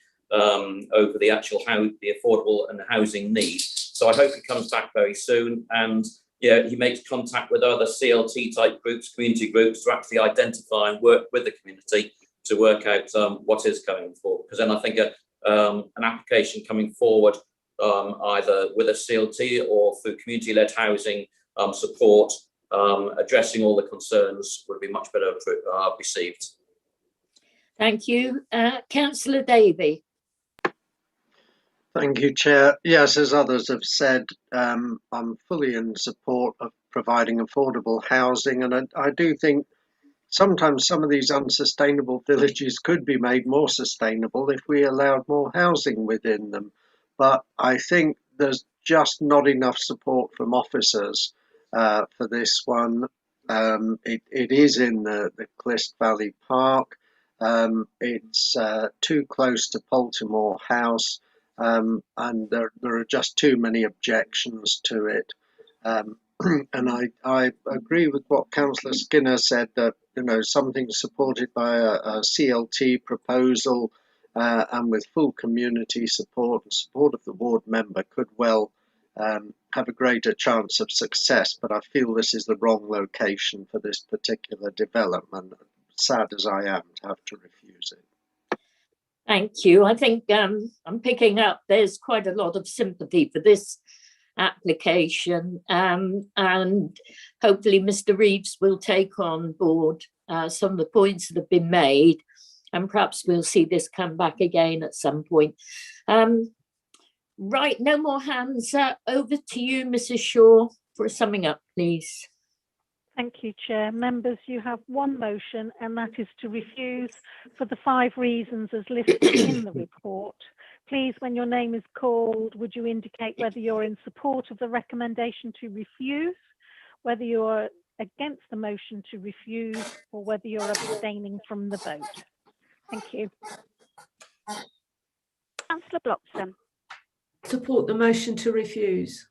actual the affordable and housing need. So I hope he comes back very soon, and he makes contact with other CLT type groups, community groups, to actually identify and work with the community to work out what is going forward. Because then I think an application coming forward either with a CLT or through community-led housing support, addressing all the concerns would be much better received. Thank you. Councillor Davey. Thank you, Chair. Yes, as others have said, I'm fully in support of providing affordable housing, and I do think sometimes some of these unsustainable villages could be made more sustainable if we allowed more housing within them. But I think there's just not enough support from officers for this one. It is in the Clyst Valley Park. It's too close to Poltimore House. And there are just too many objections to it. And I agree with what Councillor Skinner said, that something supported by a CLT proposal and with full community support and support of the ward member could well have a greater chance of success. But I feel this is the wrong location for this particular development, sad as I am to have to refuse it. Thank you. I think I'm picking up there's quite a lot of sympathy for this application, and hopefully Mr. Reeves will take on board some of the points that have been made, and perhaps we'll see this come back again at some point. Right, no more hands. Over to you, Mrs. Shaw, for a summing up, please. Thank you, Chair. Members, you have one motion, and that is to refuse for the 5 reasons as listed in the report. Please, when your name is called, would you indicate whether you're in support of the recommendation to refuse, whether you're against the motion to refuse, or whether you're abstaining from the vote? Thank you. Councillor Bloxham. Support the motion to refuse.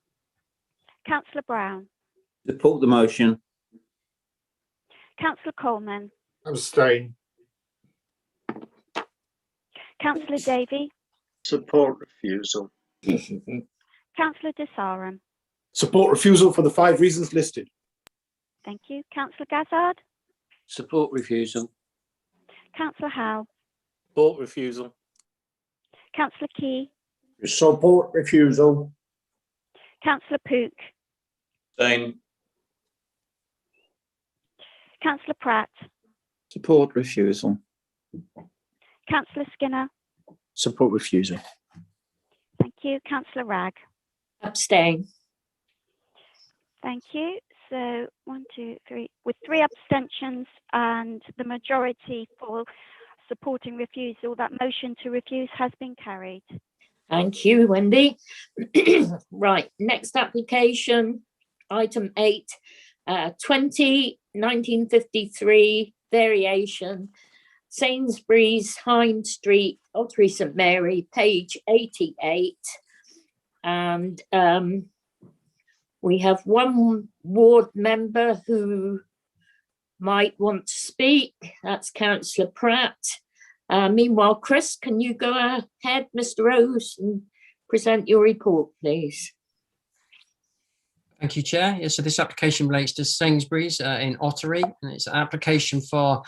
Councillor Brown. Support the motion. Councillor Coleman. Abstain. Councillor Davey. Support refusal. Councillor Desaram. Support refusal for the 5 reasons listed. Thank you. Councillor Gazzard. Support refusal. Councillor Howe. Support refusal. Councillor Key. Support refusal. Councillor Pook. Same. Councillor Pratt. Support refusal. Councillor Skinner. Support refusal. Thank you. Councillor Ragg. Abstain. Thank you. So 1, 2, 3, with 3 abstentions and the majority for supporting refusal, that motion to refuse has been carried. Thank you, Wendy. Right, next application, item 8, 1953 variation, Sainsbury's, Hind Street, Ottery St Mary, page 88. And we have one ward member who might want to speak. That's Councillor Pratt. Meanwhile, Chris, can you go ahead, Mr. Rose, and present your report, please? Thank you, Chair. Yes, so this application relates to Sainsbury's in Ottery, and it's an application for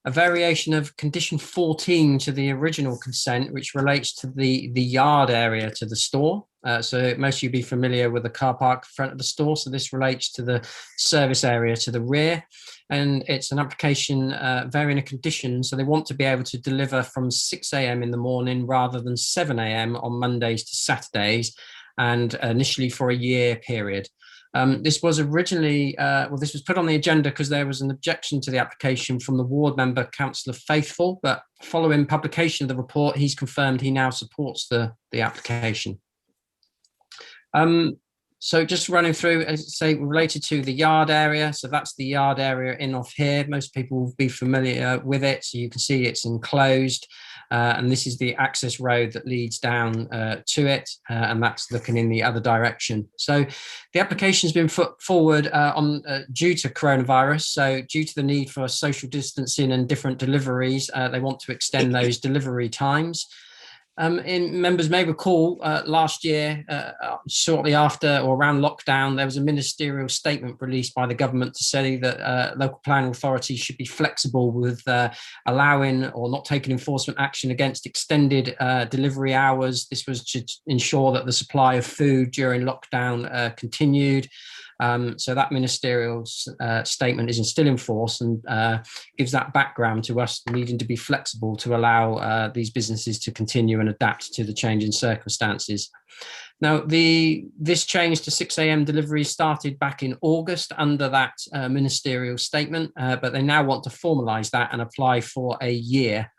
a variation of condition 14 to the original consent, which relates to the yard area to the store. So most of you be familiar with the car park in front of the store. So this relates to the service area to the rear, and it's an application varying a condition. So they want to be able to deliver from 6 a.m. in the morning rather than 7 a.m. on Mondays to Saturdays, and initially for a year period. This was originally, this was put on the agenda because there was an objection to the application from the ward member, Councillor Faithful, but following publication of the report, he's confirmed he now supports the application. So just running through, as I say, related to the yard area. So that's the yard area in off here. Most people will be familiar with it. So you can see it's enclosed. And this is the access road that leads down to it, and that's looking in the other direction. So the application has been put forward due to coronavirus. So due to the need for social distancing and different deliveries, they want to extend those delivery times. Members may recall last year, shortly after or around lockdown, there was a ministerial statement released by the government to say that local planning authorities should be flexible with allowing or not taking enforcement action against extended delivery hours. This was to ensure that the supply of food during lockdown continued. So that ministerial statement is still in force and gives that background to us needing to be flexible to allow these businesses to continue and adapt to the changing circumstances. Now, this change to 6 a.m. delivery started back in August under that ministerial statement, but they now want to formalise that and apply for a year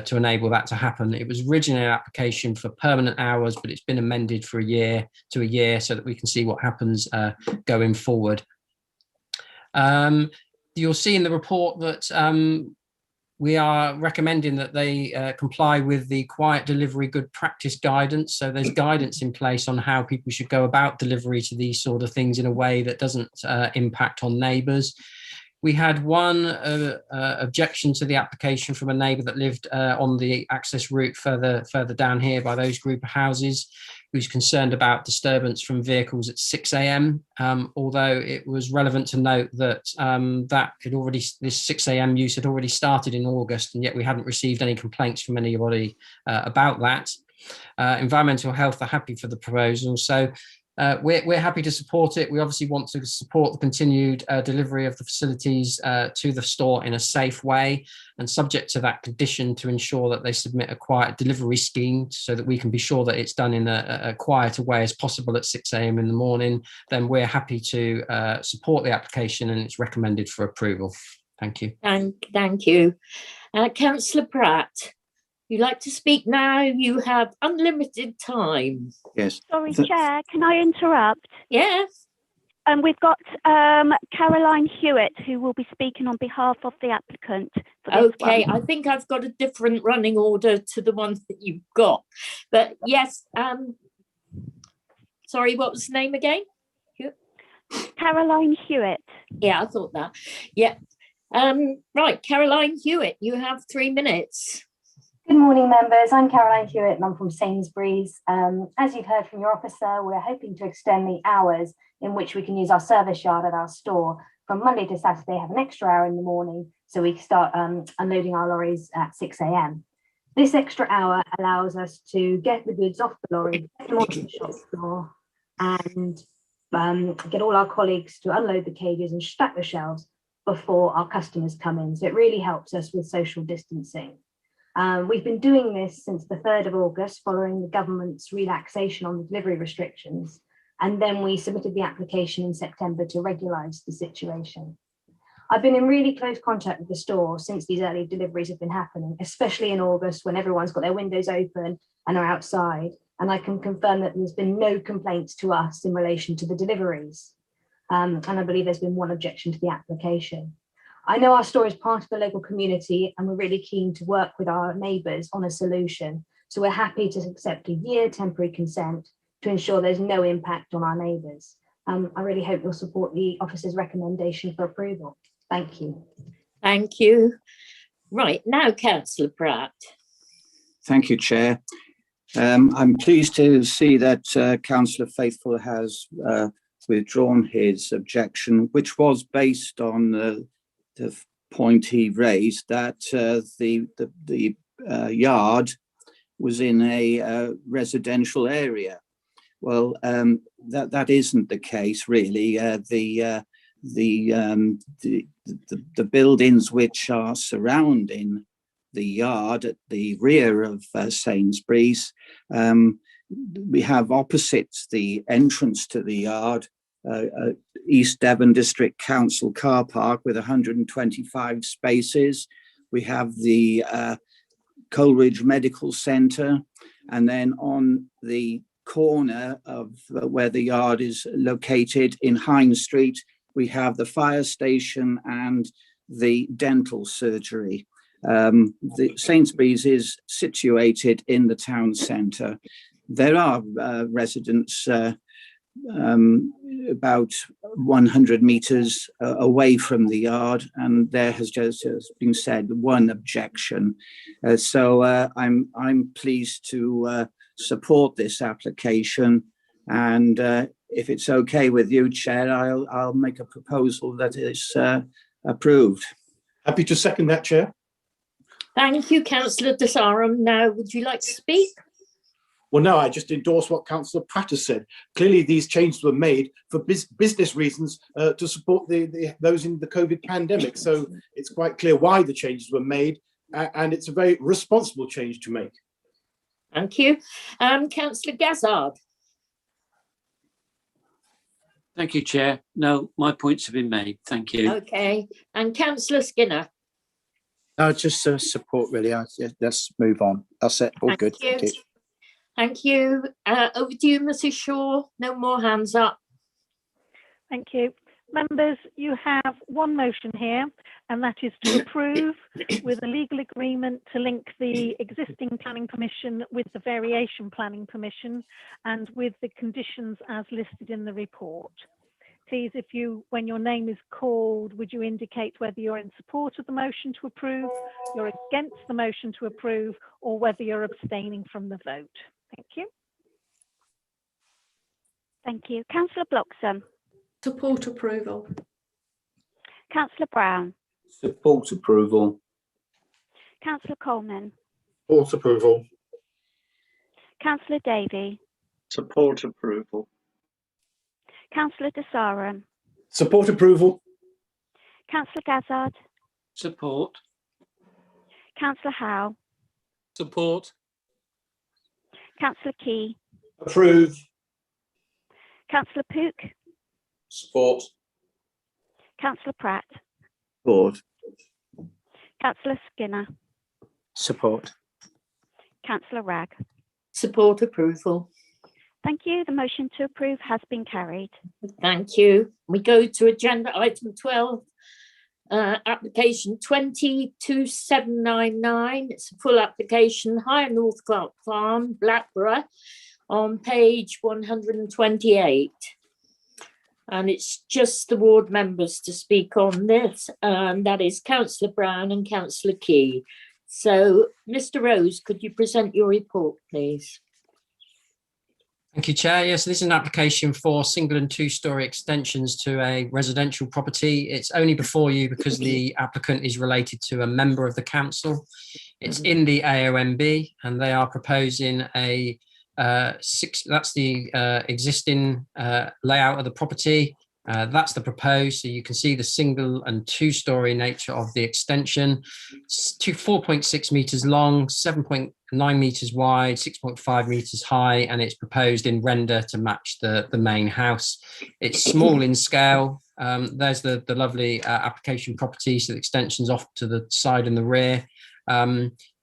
to enable that to happen. It was originally an application for permanent hours, but it's been amended for a year so that we can see what happens going forward. You'll see in the report that we are recommending that they comply with the quiet delivery good practice guidance. So there's guidance in place on how people should go about delivery to these sort of things in a way that doesn't impact on neighbours. We had one objection to the application from a neighbour that lived on the access route further down here by those group of houses, who's concerned about disturbance from vehicles at 6 a.m. Although it was relevant to note that this 6 a.m. use had already started in August, and yet we hadn't received any complaints from anybody about that. Environmental Health are happy for the proposal, so we're happy to support it. We obviously want to support the continued delivery of the facilities to the store in a safe way, and subject to that condition to ensure that they submit a quiet delivery scheme so that we can be sure that it's done in a quieter way as possible at 6 a.m. in the morning. Then we're happy to support the application, and it's recommended for approval. Thank you. Thank you. Councillor Pratt, you'd like to speak now? You have unlimited time. Yes. Sorry, Chair, can I interrupt? Yes. We've got Caroline Hewitt, who will be speaking on behalf of the applicant. For this Okay, one. I think I've got a different running order to the one that you've got. But yes, sorry, what was the name again? Caroline Hewitt. Yeah, I thought that. Yeah. Right, Caroline Hewitt, you have 3 minutes. Good morning, members. I'm Caroline Hewitt and I'm from Sainsbury's. As you've heard from your officer, we're hoping to extend the hours in which we can use our service yard at our store from Monday to Saturday, have an extra hour in the morning so we can start unloading our lorries at 6 a.m. This extra hour allows us to get the goods off the lorry, get them onto the shop floor, and get all our colleagues to unload the cages and stack the shelves before our customers come in. So it really helps us with social distancing. We've been doing this since the 3rd of August, following the government's relaxation on the delivery restrictions. And then we submitted the application in September to regularise the situation. I've been in really close contact with the store since these early deliveries have been happening, especially in August when everyone's got their windows open and are outside. And I can confirm that there's been no complaints to us in relation to the deliveries. And I believe there's been one objection to the application. I know our store is part of the local community and we're really keen to work with our neighbours on a solution. So we're happy to accept a year temporary consent to ensure there's no impact on our neighbours. I really hope you'll support the officer's recommendation for approval. Thank you. Thank you. Right, now Councillor Pratt. Thank you, Chair. I'm pleased to see that Councillor Faithful has withdrawn his objection, which was based on the point he raised that the yard was in a residential area. Well, that isn't the case, really. The buildings which are surrounding the yard at the rear of Sainsbury's, we have opposite the entrance to the yard, East Devon District Council car park with 125 spaces. We have the Coleridge Medical Centre, and then on the corner of where the yard is located in Hines Street, we have the fire station and the dental surgery. The Sainsbury's is situated in the town centre. There are residents about 100 metres away from the yard, and there has just been said one objection. So I'm pleased to support this application, and if it's okay with you, Chair, I'll make a proposal that is approved. Happy to second that, Chair. Thank you, Councillor Desarum. Now, would you like to speak? Well, no, I just endorse what Councillor Pratt has said. Clearly, these changes were made for business reasons to support those in the COVID pandemic. So it's quite clear why the changes were made, and it's a very responsible change to make. Thank you. Councillor Gazzard. Thank you, Chair. No, my points have been made. Thank you. Okay. And Councillor Skinner. No, just support, really. Let's move on. That's it. All good. Thank you. Thank you. Over to you, Mrs. Shaw. No more hands up. Thank you. Members, you have one motion here, and that is to approve with a legal agreement to link the existing planning permission with the variation planning permission and with the conditions as listed in the report. Please, when your name is called, would you indicate whether you're in support of the motion to approve, you're against the motion to approve, or whether you're abstaining from the vote. Thank you. Thank you. Councillor Bloxham. Support approval. Councillor Brown. Support approval. Councillor Coleman. Support approval. Councillor Davey. Support approval. Councillor Desarum. Support approval. Councillor Gazzard. Support. Councillor Howe. Support. Councillor Key. Approve. Councillor Pook. Support. Councillor Pratt. Support. Councillor Skinner. Support. Councillor Ragg. Support approval. Thank you. The motion to approve has been carried. Thank you. We go to agenda item 12, application 202799. It's a full application, Higher North Clark Farm, Blackborough, on page 128. And it's just the ward members to speak on this, and that is Councillor Brown and Councillor Key. So, Mr. Rose, could you present your report, please? Thank you, Chair. Yes, this is an application for single and two-storey extensions to a residential property. It's only before you because the applicant is related to a member of the council. It's in the AONB, and they are proposing a that's the existing layout of the property. That's the proposed, so you can see the single and two-storey nature of the extension. It's 4.6 metres long, 7.9 metres wide, 6.5 metres high, and it's proposed in render to match the main house. It's small in scale. There's the lovely application property, so the extension's off to the side and the rear.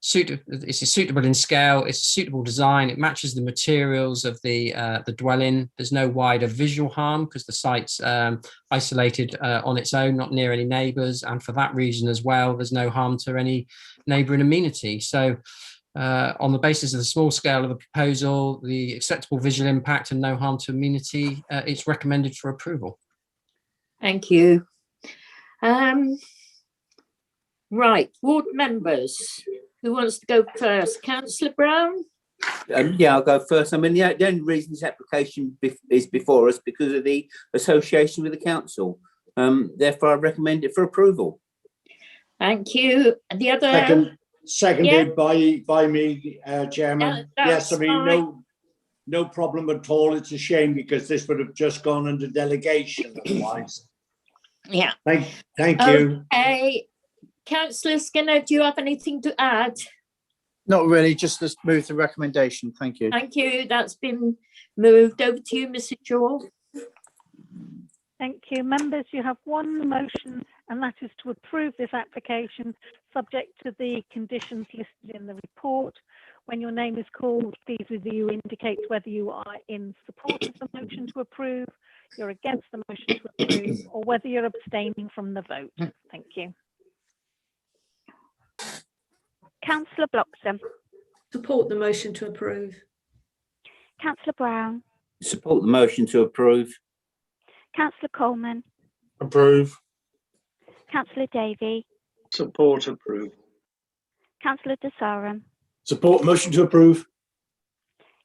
It's suitable in scale, it's a suitable design, it matches the materials of the dwelling. There's no wider visual harm because the site's isolated on its own, not near any neighbours, and for that reason as well, there's no harm to any neighbouring amenity. So on the basis of the small scale of the proposal, the acceptable visual impact and no harm to amenity, it's recommended for approval. Thank you. Right, ward members. Who wants to go first? Councillor Brown? Yeah, I'll go first. I mean, the only reason this application is before us because of the association with the council. Therefore, I recommend it for approval. Thank you. The other... Seconded by me, Chairman. Yes, I mean, no problem at all. It's a shame because this would have just gone under delegation otherwise. Yeah. Thank you. Okay. Councillor Skinner, do you have anything to add? Not really, just let's move the recommendation. Thank you. Thank you. That's been moved. Over to you, Mrs. Shaw. Thank you. Members, you have one motion, and that is to approve this application subject to the conditions listed in the report. When your name is called, please would you indicate whether you are in support of the motion to approve, you're against the motion to approve, or whether you're abstaining from the vote. Thank you. Councillor Bloxham. Support the motion to approve. Councillor Brown. Support the motion to approve. Councillor Coleman. Approve. Councillor Davey. Support approval. Councillor De Sarum. Support motion to approve.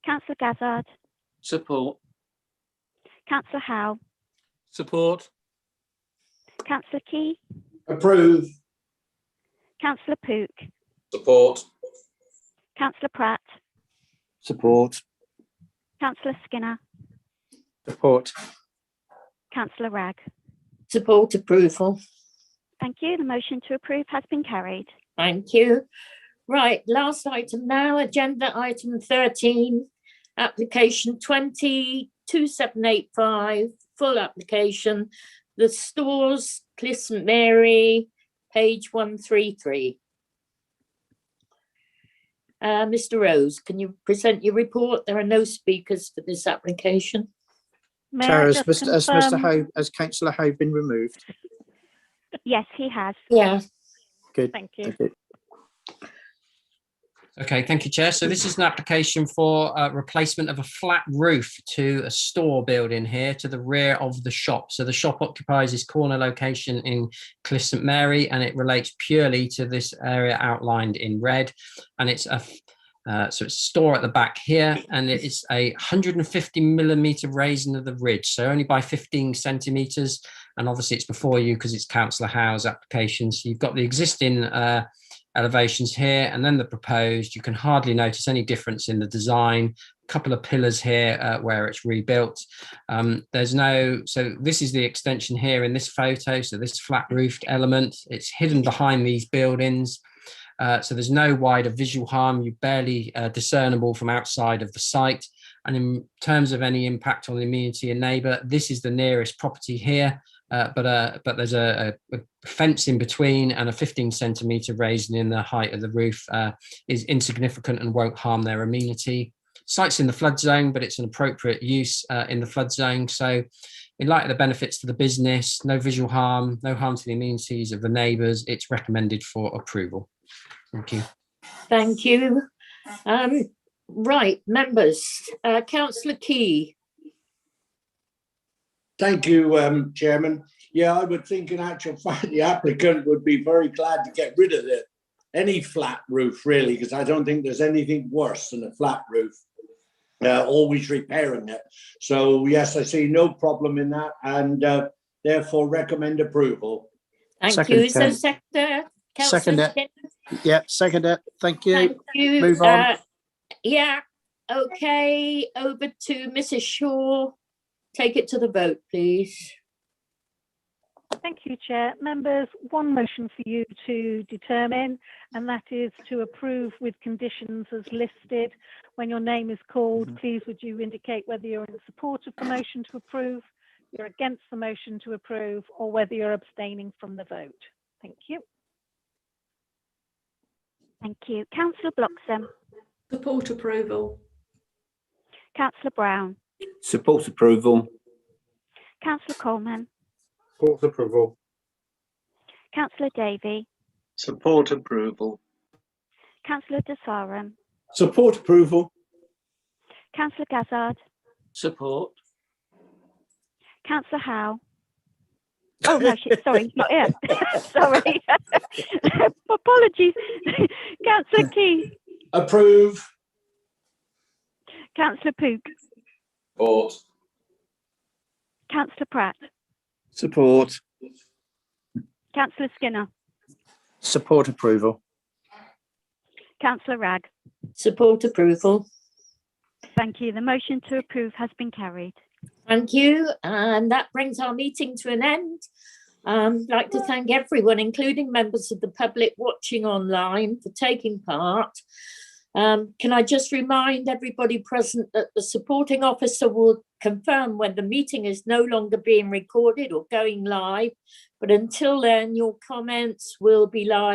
Councillor Gazzard. Support. Councillor Howe. Support. Councillor Key. Approve. Councillor Pook. Support. Councillor Pratt. Support. Councillor Skinner. Support. Councillor Ragg. Support approval. Thank you. The motion to approve has been carried. Thank you. Right, last item now, agenda item 13, application 202785, full application, the stores, Cliff St Mary, page 133. Mr. Rose, can you present your report? There are no speakers for this application. Chair, has Councillor Howe been removed? Yes, he has. Yeah. Good. Thank you. Okay, thank you, Chair. So this is an application for replacement of a flat roof to a store building here to the rear of the shop. So the shop occupies this corner location in Cliff St Mary, and it relates purely to this area outlined in red. And it's a so it's a store at the back here, and it is a 150mm raising of the ridge, so only by 15 centimetres. And obviously it's before you because it's Councillor Howe's application. So you've got the existing elevations here and then the proposed. You can hardly notice any difference in the design. A couple of pillars here where it's rebuilt. So this is the extension here in this photo. So this flat roofed element, it's hidden behind these buildings. So there's no wider visual harm. You're barely discernible from outside of the site. And in terms of any impact on the amenity and neighbour, this is the nearest property here. But there's a fence in between, and a 15 centimetre raising in the height of the roof is insignificant and won't harm their amenity. Site's in the flood zone, but it's an appropriate use in the flood zone. So in light of the benefits to the business, no visual harm, no harm to the amenities of the neighbours, it's recommended for approval. Thank you. Thank you. Right, members, Councillor Key. Thank you, Chairman. Yeah, I would think in actual fact the applicant would be very glad to get rid of any flat roof, really, because I don't think there's anything worse than a flat roof. Always repairing it. So yes, I see no problem in that, and therefore recommend approval. Thank you. So seconder, second it. Yeah, second it. Thank you. Thank you. Move on. Yeah. Okay. Over to Mrs. Shaw. Take it to the vote, please. Thank you, Chair. Members, one motion for you to determine, and that is to approve with conditions as listed. When your name is called, please would you indicate whether you're in support of the motion to approve, you're against the motion to approve, or whether you're abstaining from the vote. Thank you. Thank you. Councillor Bloxham. Support approval. Councillor Brown. Support approval. Councillor Coleman. Support approval. Councillor Davey. Support approval. Councillor De Sarum. Support approval. Councillor Gazzard. Support. Councillor Howe. Oh no, sorry, not here. Sorry. Apologies. Councillor Key. Approve. Councillor Pook. Support. Councillor Pratt. Support. Councillor Skinner. Support approval. Councillor Ragg. Support approval. Thank you. The motion to approve has been carried. Thank you. And that brings our meeting to an end. I'd like to thank everyone, including members of the public watching online, for taking part. Can I just remind everybody present that the supporting officer will confirm when the meeting is no longer being recorded or going live, but until then, your comments will be live